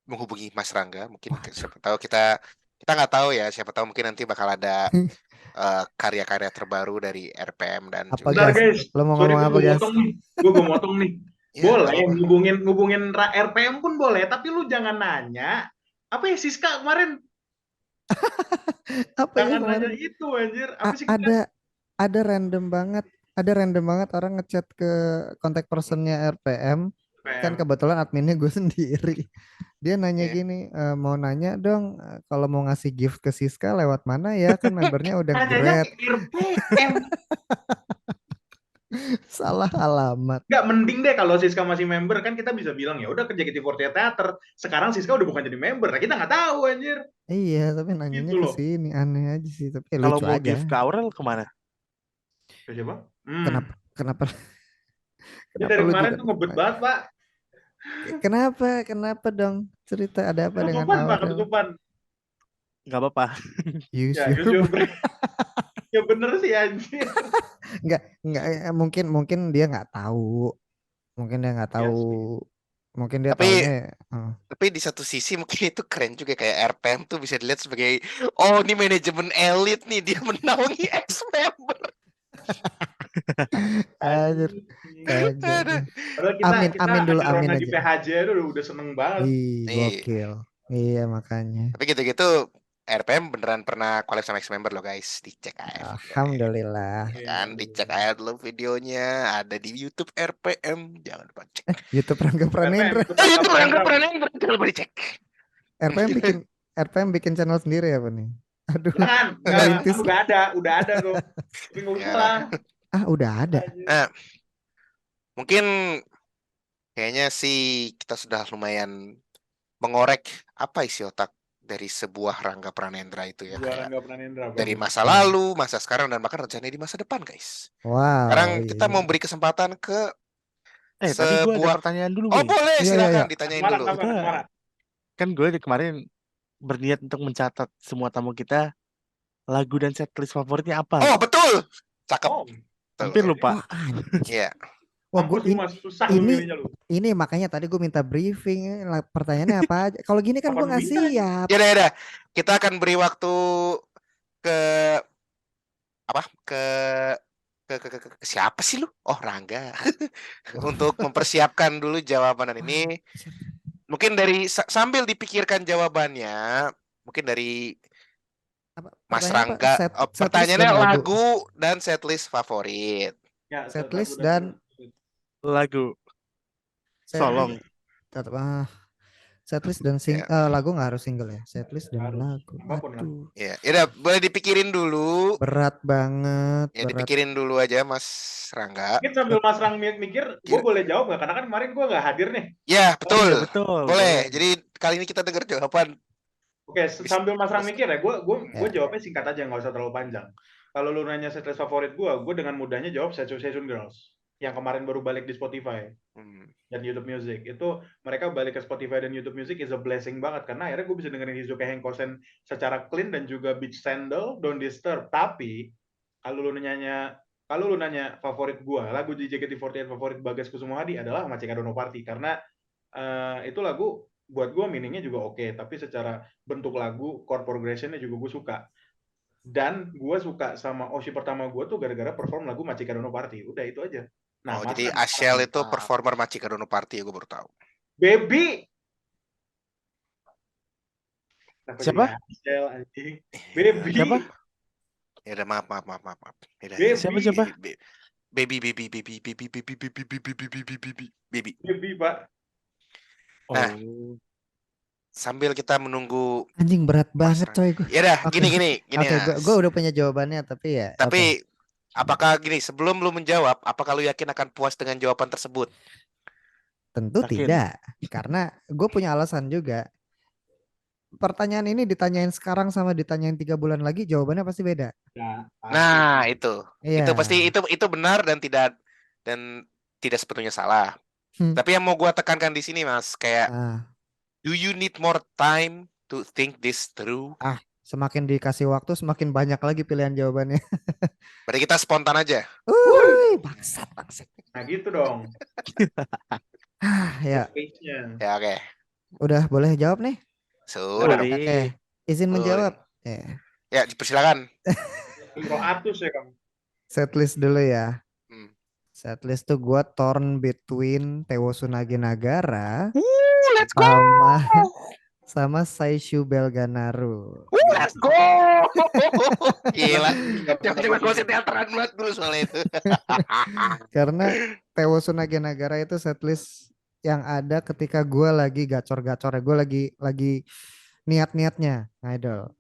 menghubungi Mas Rangga. Mungkin siapa tahu kita nggak tahu ya, siapa tahu mungkin nanti bakal ada karya-karya terbaru dari RPM dan Apa juga. Bentar guys, lo mau sorry ngomong apa guys? Gue motong nih. Ya, Boleh ngubungin RPM pun boleh, tapi lu jangan nanya Apa ya Siska kemarin? Apa ya Jangan nanya kemarin? itu anjir. Apa sih kemarin? Ada random banget. Ada random banget orang ngechat ke kontak personnya RPM. Kan PM. kebetulan adminnya gue sendiri. Dia nanya Iya. gini, mau nanya dong, kalau mau ngasih gift ke Siska lewat mana ya? Kan membernya udah Nanyanya grade. ke RPM. Salah alamat. Nggak, mending deh kalau Siska masih member kan kita bisa bilang ya udah ke JKT48 Theater. Sekarang Siska udah bukan jadi member. Nah, kita nggak tahu anjir. Iya, tapi nanyanya Gitu ke loh. sini aneh aja sih. Tapi Kalau lucu mau aja. gift ke Aurel kemana? Ya, siapa? Kenapa? Kenapa? Ini Kenapa dari lu kemarin juga tuh ngebet banget, Pak. Kenapa? Kenapa dong? Cerita ada apa dengan Ketutupan, Pak, Aurel? ketutupan. Nggak apa-apa. Use Ya, your use your brain. brain. Ya bener sih anjir. Enggak, mungkin dia nggak tahu. Mungkin dia nggak Iya tahu. sih. Mungkin dia Tapi taunya tapi di satu sisi mungkin itu keren juga kayak RPM tuh bisa dilihat sebagai oh ini manajemen elit nih dia menaungi ex member. anjir, kagak Aduh. deh. Padahal kita Amin, kita amin dulu, ada amin Rona di aja. PHJ itu udah seneng banget. Ih, Nih, gokil. Iya, makanya. tapi gitu-gitu RPM beneran pernah collab sama ex member loh guys, dicek aja videonya. Alhamdulillah. Ya kan, dicek aja dulu videonya ada di YouTube RPM, jangan lupa cek. YouTube Rangga RPM Pranendra. itu Oh, Rangga YouTube Pranendra. jangan lupa dicek. RPM bikin RPM bikin channel sendiri apa nih? Aduh, Jangan, enggak, kan merintis. udah ada tuh. Tapi nggak usah lah. Ya. Udah ada. Anjir. Nah, mungkin kayaknya sih kita sudah lumayan mengorek apa isi otak dari sebuah Rangga Pranendra itu ya, Gua kayak Rangga Pranendra, Pak. dari masa Betul. lalu, masa sekarang dan bahkan rencananya di masa depan, guys. Sekarang Wow, kita iya. mau beri kesempatan ke Tapi gue ada sebuah pertanyaan dulu, Oh, Boy. boleh, Iya, iya, silakan iya. ditanyain Semarang, dulu. Semarang, Semarang. Kan gue kemarin berniat untuk mencatat semua tamu kita lagu dan setlist favoritnya apa. Oh, betul. Cakep. Oh, Betul. Hampir lupa. Wah, anjir. Iya. Wah, gue mampus lu Mas, susah lu ini milihnya lu. ini makanya tadi gue minta briefing. Pertanyaannya apa aja? Kalau gini kan gue Kapan nggak bisa? siap. Ya udah. Kita akan beri waktu ke apa? Ke siapa sih lu? Oh, Rangga. Untuk mempersiapkan dulu jawaban ini. Mungkin dari sambil dipikirkan jawabannya, mungkin dari Apa, Mas pertanyaannya apa? Rangga, Setlist pertanyaannya dan lagu dan setlist favorit. Ya, Setlist lagu dan Lagu. Solong. Tetap setlist dan Ya. lagu nggak harus single ya. Setlist dan Harus. lagu. Apapun lah. Aduh, Ya, udah boleh dipikirin dulu. berat banget. Ya, Berat. dipikirin dulu aja Mas Rangga. Mungkin sambil Mas Rang mikir, gue boleh jawab nggak? Karena kan kemarin gue nggak hadir nih. Ya, betul. Iya, betul. Boleh. Jadi kali ini kita dengar jawaban. Oke, sambil Mas Rang mikir ya, gue Ya. jawabnya singkat aja, nggak usah terlalu panjang. Kalau lu nanya setlist favorit gue dengan mudahnya jawab Session Girls yang kemarin baru balik di Spotify dan YouTube Music. Itu mereka balik ke Spotify dan YouTube Music is a blessing banget karena akhirnya gue bisa dengerin Hizuke Henkosen secara clean dan juga Beach Sandal, Don't Disturb. Tapi kalau lu nanya favorit gue, lagu di JKT48 favorit Bagas Kusuma Hadi adalah Machika Dono Party karena itu lagu buat gue meaningnya juga oke, tapi secara bentuk lagu, chord progressionnya juga gue suka. Dan gue suka sama Oshi pertama gue tuh gara-gara perform lagu Machika Dono Party. Udah itu aja. Nah, Oh, jadi masa Ashel itu mantap. performer Machika Dono Party, gue baru tahu. Baby. Siapa? Ashel, anjing. Baby. Siapa? Ya udah, maaf. Yaudah, Baby. Siapa? Baby. Baby, Pak. Nah, Oh. sambil kita menunggu Anjing berat Mas banget Rang. coy. Ya udah, Oke. gini. Oke, Mas. gue udah punya jawabannya tapi ya. Tapi apakah gini, sebelum lu menjawab, apakah lu yakin akan puas dengan jawaban tersebut? Tentu Yakin. tidak, karena gue punya alasan juga. Pertanyaan ini ditanyain sekarang sama ditanyain 3 bulan lagi, jawabannya pasti beda. Ya, pasti. Nah, itu. Iya. Itu pasti itu benar dan tidak sepenuhnya salah. Tapi yang mau gua tekankan di sini, Mas, kayak do you need more time to think this through? Semakin dikasih waktu, semakin banyak lagi pilihan jawabannya. Berarti kita spontan aja. Bangsat. Nah, gitu dong. Ya, Space-nya. Ya, oke. udah boleh jawab nih. Sudah dong. Oke, izin menjawab. Ya, dipersilakan. Roatus ya kamu. Setlist dulu ya. Hmm. Setlist tuh gue torn between Tewo Sunagi Nagara Let's go. sama Saishu Belganaru. Let's go. Gila. Nggak pernah Coba-coba gue gitu. teateran banget dulu soalnya itu. Karena Tewo Sunage Nagara itu setlist yang ada ketika gue lagi gacor-gacor ya. Gue lagi niat-niatnya Idol.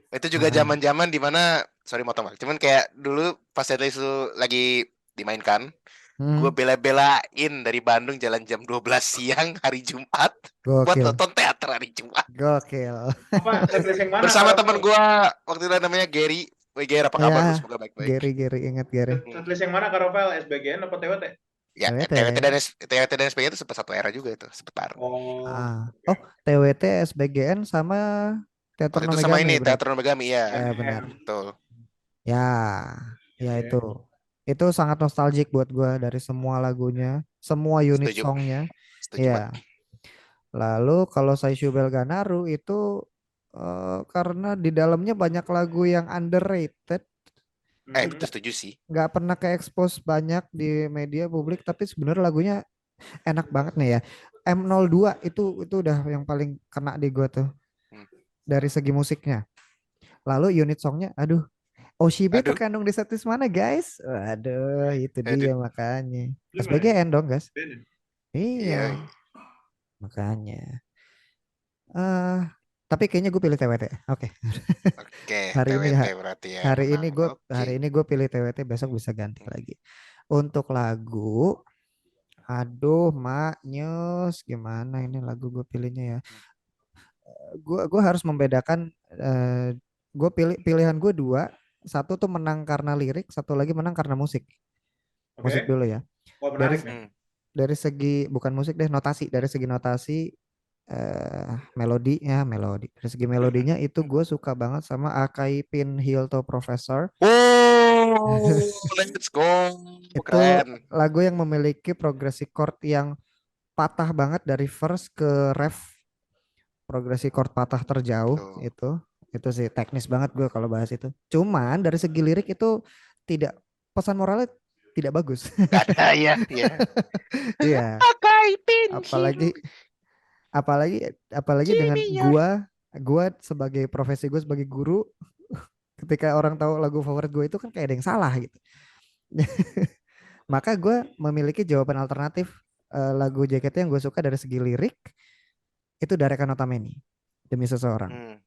Itu juga Ah, zaman-zaman dimana, sorry motong Bang. Cuman kayak dulu pas setlist itu lagi dimainkan, gue hmm, bela-belain dari Bandung jalan jam 12 siang hari Jumat buat gokil, nonton teater hari Jumat gokil. Apa setlist yang mana bersama kalau teman gue waktu itu namanya Gary. Woi Gary, apa kabar lu? Ya, Semoga baik-baik. Gary, ingat Gary. Hmm. setlist yang mana Karovel, SBGN apa TWT? Ya, TWT. TWT dan SPG itu sempat satu era juga itu, sempat bareng. Ah, Oke. oh, TWT, SBGN sama Teater Waktu No itu sama Megami ini berarti. Teater Megami ya, Ya benar. MM. betul. Ya, ya Oke. itu sangat nostalgic buat gua dari semua lagunya, semua unit Setuju, songnya. setuju banget. Ya, lalu kalau Saishu Belganaru itu karena di dalamnya banyak lagu yang underrated, Itu Mhm. setuju sih. nggak pernah ke expose banyak di media publik, tapi sebenarnya lagunya enak banget nih ya. M02 itu udah yang paling kena di gua tuh Hmm. dari segi musiknya. Lalu unit songnya, aduh, Oshibe Aduh, terkandung di setlist mana guys? Waduh, itu aduh. dia makanya. Itu gimana? SBGN dong guys. Beda. Iya, Iya, makanya. eh tapi kayaknya gue pilih TWT. Oke, oke, hari ini TWT berarti ya. Oke. hari ini gue pilih TWT, besok bisa ganti lagi. Untuk lagu, aduh, Maknyus, gimana ini lagu gue pilihnya ya? Gue harus membedakan. Gue pilihan gue dua. Satu tuh menang karena lirik, satu lagi menang karena musik. Oke. Musik dulu ya. Oh, Dari menarik nih. Hmm. dari segi bukan musik deh, notasi. Dari segi notasi, melodi. Dari segi melodinya itu gue suka banget sama Akai Pinhilto Professor. Oh, let's go. Itu Keren. lagu yang memiliki progresi chord yang patah banget dari verse ke ref, progresi chord patah terjauh Tuh. itu sih teknis banget gue kalau bahas itu. Cuman dari segi lirik itu tidak, pesan moralnya tidak bagus. Gak ada ya, ya. Iya, Pakai pinhil apalagi apalagi apalagi dengan Junior. gua sebagai profesi gue sebagai guru, ketika orang tahu lagu favorit gue itu kan kayak ada yang salah gitu. Maka gue memiliki jawaban alternatif. Lagu JKT yang gue suka dari segi lirik itu Dareka Notameni, Demi Seseorang. Hmm.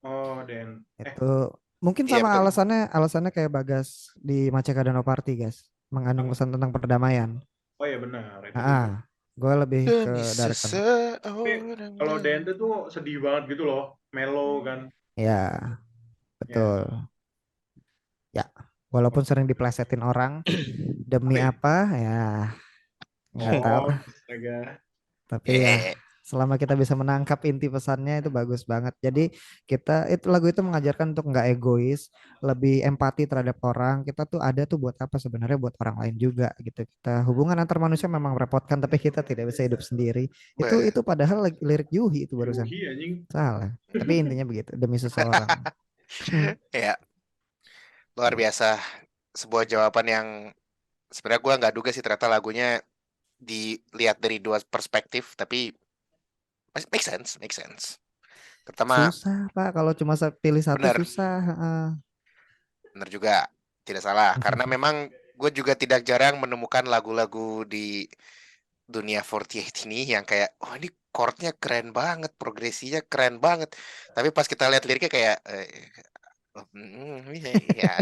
Oh, Den. Itu mungkin Iya sama betul. alasannya kayak Bagas di Maceka Danau Party guys, mengandung pesan tentang perdamaian. Oh ya benar, itu juga. Gue lebih ke Demi Dareka. Tapi seseorang. kalau Dente tuh sedih banget gitu loh, mellow kan. Ya, Ya. betul. Ya, walaupun sering diplesetin orang demi Tapi, apa ya nggak tahu. oh, astaga. Tapi ya selama kita bisa menangkap inti pesannya itu bagus banget. Jadi lagu itu mengajarkan untuk nggak egois, lebih empati terhadap orang. Kita tuh ada tuh buat apa sebenarnya, buat orang lain juga gitu. Kita hubungan antar manusia memang merepotkan, tapi kita tidak bisa hidup sendiri. Itu padahal lirik Yuhi itu barusan. Yuhi anjing. Salah. Tapi intinya begitu, demi seseorang. Ya, luar biasa. Sebuah jawaban yang sebenarnya gue nggak duga sih ternyata lagunya dilihat dari dua perspektif, tapi make sense, make sense. Terutama Susah Pak, kalau cuma pilih satu benar, susah. Heeh. benar juga, tidak salah. Karena memang gue juga tidak jarang menemukan lagu-lagu di dunia 48 ini yang kayak, oh ini chordnya keren banget, progresinya keren banget. Tapi pas kita lihat liriknya kayak, ya,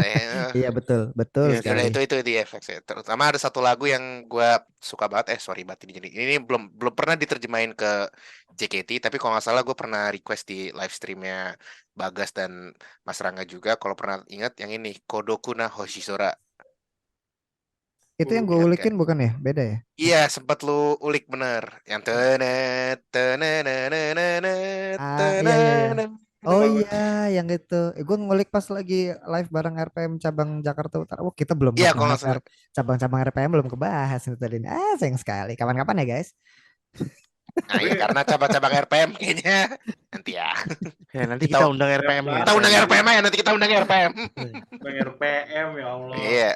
Iya betul, betul Iya ya sih. udah sekali. itu di efek sih. Terutama ada satu lagu yang gue suka banget, sorry banget ini belum belum pernah diterjemahin ke JKT, tapi kalau nggak salah gue pernah request di live streamnya Bagas dan Mas Rangga juga. Kalau pernah ingat yang ini, Kodoku na Hoshizora. Itu yang gue Ingat kan? ulikin bukan ya? Beda ya? Iya, sempat lu ulik bener. Yang tenet, tenenenenenet, Iya iya iya. tenenet. Itu Oh bagus. iya, yang itu. Gue ngulik pas lagi live bareng RPM cabang Jakarta Utara. Oh, kita belum Iya, kalau ngebahas nggak salah. cabang-cabang RPM, belum kebahas itu tadi. Sayang sekali. Kapan-kapan ya guys. Nah, iya karena cabang-cabang RPM kayaknya nanti ya. Ya nanti Kita kita undang RPM nya. kita undang RPM ya, nanti kita undang RPM. Bang RPM ya Allah. Iya.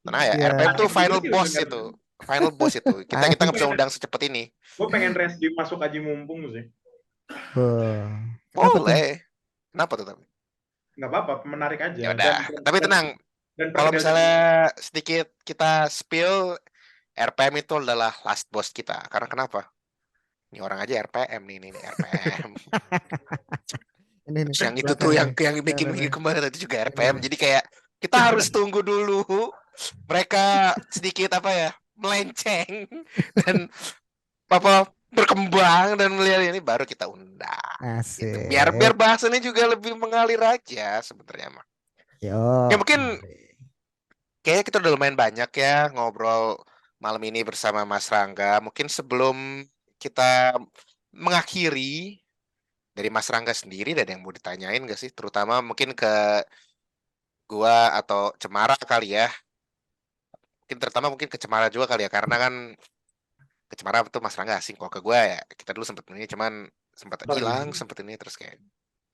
Nah ya, Iya. RPM tuh Asik juga final sih boss denger. itu. Final boss itu. Kita nggak bisa undang secepat ini. Gue pengen rest di masuk Aji Mumpung sih. Oh, kenapa tuh? Boleh. Kenapa tuh tapi? Nggak apa-apa, menarik aja. Ya udah. Tapi tenang. Dan Kalau perkelnya misalnya sedikit kita spill, RPM itu adalah last boss kita. Karena kenapa? Ini orang aja RPM nih RPM. Ini Terus yang itu belakang tuh nih. yang bikin Ini, kemarin itu juga ini RPM. nih. Jadi kayak kita harus tunggu dulu mereka sedikit apa ya melenceng dan apa berkembang dan melihat ini baru kita undang gitu. Biar Asik. bahasannya juga lebih mengalir aja sebenarnya mah. Yo. Ya mungkin kayaknya kita udah lumayan banyak ya ngobrol malam ini bersama Mas Rangga. Mungkin sebelum kita mengakhiri dari Mas Rangga sendiri ada yang mau ditanyain gak sih? Terutama mungkin ke gua atau Cemara kali ya. Mungkin terutama mungkin ke Cemara juga kali ya karena kan ke Cemara tuh Mas Rangga asing kok ke gua ya. Kita dulu sempat ini cuman sempat hilang, sempat ini terus kayak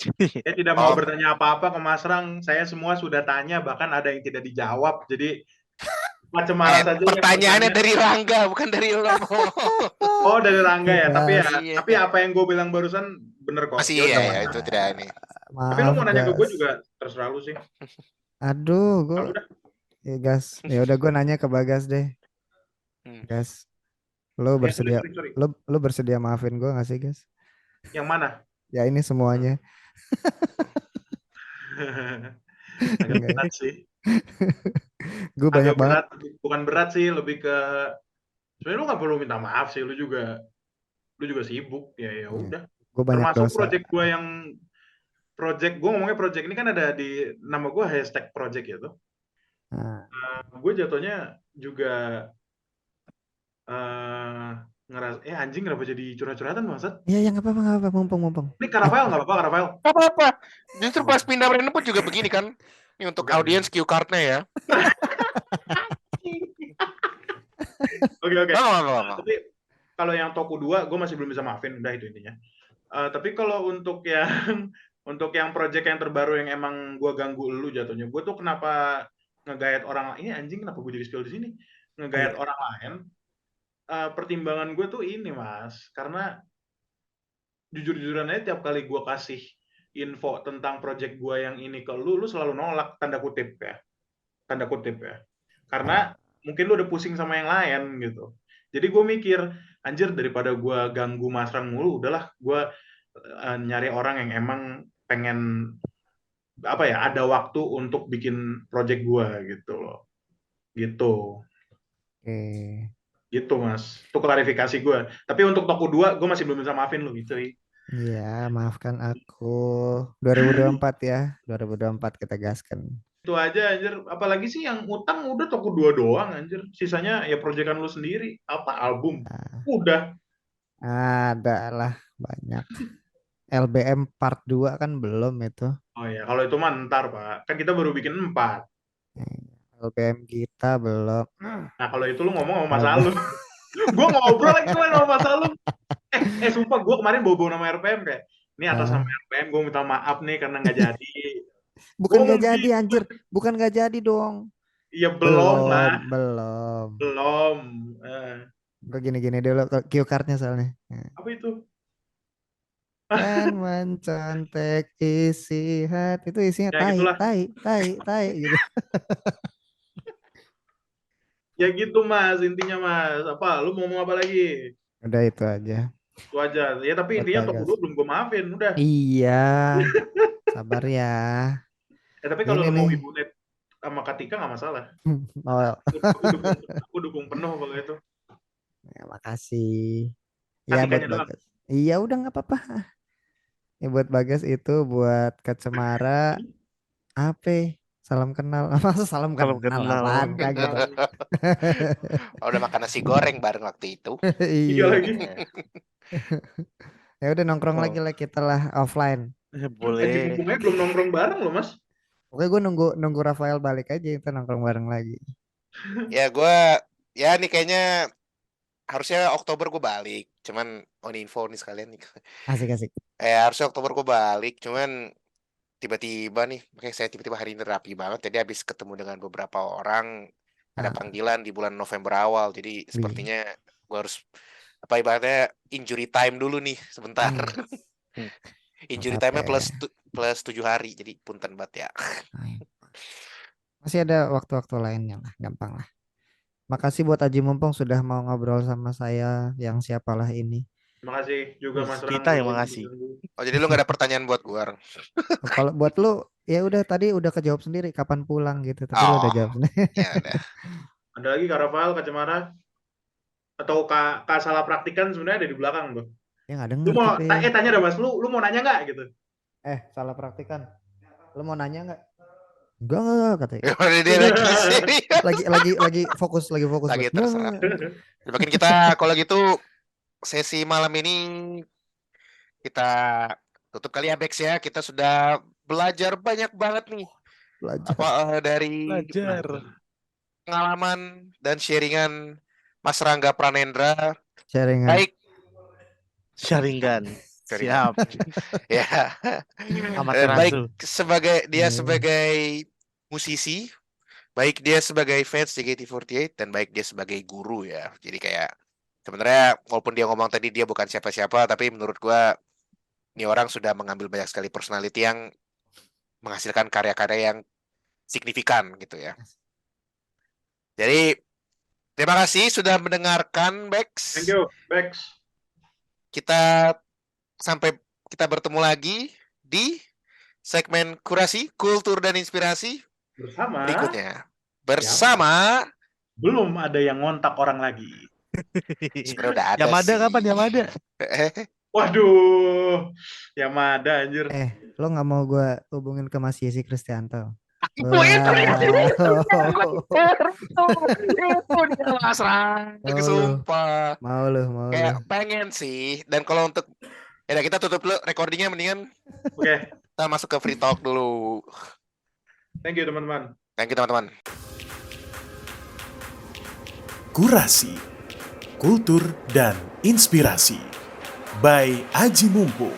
saya tidak mau oh, bertanya apa-apa ke Mas Rang. Saya semua sudah tanya, bahkan ada yang tidak dijawab. Jadi macam-macam saja yang pertanyaannya bertanya. dari Rangga bukan dari lo. Oh, dari Rangga ya. Iya. Tapi apa yang gue bilang barusan bener kok. Masih Ya iya udah. ya itu tidak ini. Tapi lu Maaf, mau nanya ke gue gas. juga terserah lu sih. Aduh, gue Ah, udah. ya gas. Ya udah gue nanya ke Bagas deh. Hmm. Gas. Lo bersedia Sorry. lo bersedia maafin gue gak sih, gas? Yang mana? Ya ini semuanya. Agak Enggak. berat sih. Gue banyak Agak banget. berat. Bukan berat sih, lebih ke sebenarnya lu nggak perlu minta maaf sih. Lu juga sibuk. Ya udah. Gue banyak Termasuk dosa. project gue ngomongnya project ini kan ada di nama gue hashtag project ya tuh. Nah, Gue jatuhnya juga ngeras anjing kenapa jadi curhat-curhatan bangsat? iya, yang apa-apa, mumpung. Ini Karafael nggak apa-apa Karafael. Gak apa-apa. Justru pas pindah brand pun juga begini kan. Ini untuk Enggak. audiens cue card-nya ya. Oke. Gak apa-apa. Tapi kalau yang Toku 2 gue masih belum bisa maafin, udah itu intinya. Tapi kalau untuk yang untuk yang project yang terbaru yang emang gue ganggu lu jatuhnya, gue tuh kenapa ngegayat orang ini anjing kenapa gue jadi spill di sini ngegayat orang lain. Pertimbangan gue tuh ini mas, karena jujur-jujuran aja tiap kali gue kasih info tentang project gue yang ini ke lu selalu nolak tanda kutip ya, karena mungkin lu udah pusing sama yang lain gitu. Jadi gue mikir anjir daripada gue ganggu Mas Rang mulu, udahlah gue nyari orang yang emang pengen apa ya ada waktu untuk bikin project gue gitu loh, gitu. oke. Gitu mas, itu klarifikasi gue. Tapi untuk Toku 2 gue masih belum bisa maafin lu gitu. Iya, maafkan aku. 2024 ya. 2024 kita gaskan. Itu aja anjir, apalagi sih yang utang udah Toku 2 doang anjir. Sisanya ya proyekan lu sendiri, apa album. Udah. Ada lah banyak. LBM part 2 kan belum itu. Oh ya, kalau itu mah ntar Pak. Kan kita baru bikin 4. LBM kita belum. Nah kalau itu lu ngomong sama Mas Alun. Gue ngobrol lagi kemarin sama Mas Alun. Sumpah gue kemarin bawa nama RPM kayak, ini atas nama RPM gue minta maaf nih karena nggak jadi. Bukan nggak jadi anjir, bukan nggak jadi dong. Iya belum lah. Belum. Gue gini dulu cue cardnya soalnya. Apa itu? Dan mencontek isi hati itu isinya Ya, tai gitu. Ya gitu mas, intinya mas. Apa? Lu mau ngomong apa lagi? Udah itu aja. Itu aja. Ya tapi intinya Toku 2 belum gue maafin, udah. Iya. Sabar ya. Tapi kalau lu mau Ibu Net sama Katika nggak masalah. Aku dukung penuh kalau itu. Ya, makasih. Ya buat Bagas. Iya udah nggak apa-apa. Ya buat Bagas itu buat Kacemara apa? Salam kenal. Masa salam kenal apaan kaget. Udah makan nasi goreng bareng waktu itu. Iya lagi. Ya udah nongkrong lagi lah kita lah offline. Boleh. Mumpungnya belum nongkrong bareng loh mas. Oke gue nunggu Rafael balik aja kita nongkrong bareng lagi. Ya gue ya nih kayaknya harusnya Oktober gue balik. Cuman info nih sekalian nih. Asik. Harusnya Oktober gue balik. Cuman tiba-tiba nih, makanya saya tiba-tiba hari ini rapi banget. Jadi habis ketemu dengan beberapa orang, ada panggilan di bulan November awal. Jadi sepertinya gue harus apa ibaratnya injury time dulu nih sebentar. Injury apa-apa time-nya ya. plus 7 hari, jadi punten banget ya. Masih ada waktu-waktu lainnya lah, gampang lah. Makasih buat Aji Mumpung sudah mau ngobrol sama saya yang siapalah ini. Terima kasih juga Mas Ram Kita yang udah makasih. ditunggu. Oh, jadi lu gak ada pertanyaan buat gua? Ram? Kalau buat lu ya udah tadi udah kejawab sendiri kapan pulang gitu, tapi lu udah Oh, jawab sendiri. ya udah. Ada lagi Kak Rafael, Kak Cemara, atau Kak salah praktikan sebenarnya ada di belakang tuh. Ya nggak Lu denger mau kita. tanya dah Mas, lu mau nanya nggak gitu? Salah praktikan. Lu mau nanya nggak? Enggak katanya. Dia lagi serius. Lagi fokus Lagi Bos. terserah. Enggak. Makin kita kalau gitu sesi malam ini kita tutup kali ya Bex ya. Kita sudah belajar banyak banget nih Belajar. dari Belajar. pengalaman dan sharingan Mas Rangga Pranendra. Sharingan. Baik, Sharingan. Sharingan. Siap. ya. Amaterasu. Baik sebagai dia Iya. sebagai musisi, baik dia sebagai fans JKT48 dan baik dia sebagai guru ya. Jadi kayak sebenarnya walaupun dia ngomong tadi dia bukan siapa-siapa, tapi menurut gua ini orang sudah mengambil banyak sekali personality yang menghasilkan karya-karya yang signifikan gitu ya. Jadi terima kasih sudah mendengarkan Bex. Thank you, Bex. Kita bertemu lagi di segmen kurasi, kultur dan inspirasi Bersama berikutnya. Bersama belum ada yang ngontak orang lagi. sebenarnya udah ada Yamada sih. kapan Yamada? Waduh, Yamada anjir. Lo nggak mau gue hubungin ke Mas Yesi Kristianto? Itu dia Mas Oh, sumpah. Mau lu. Kayak pengen sih. Dan kalau untuk ya udah, kita tutup dulu recordingnya, mendingan Oke, kita masuk ke free talk dulu. thank you teman-teman. Thank you teman-teman. Kurasi, kultur dan inspirasi by Aji Mumpung.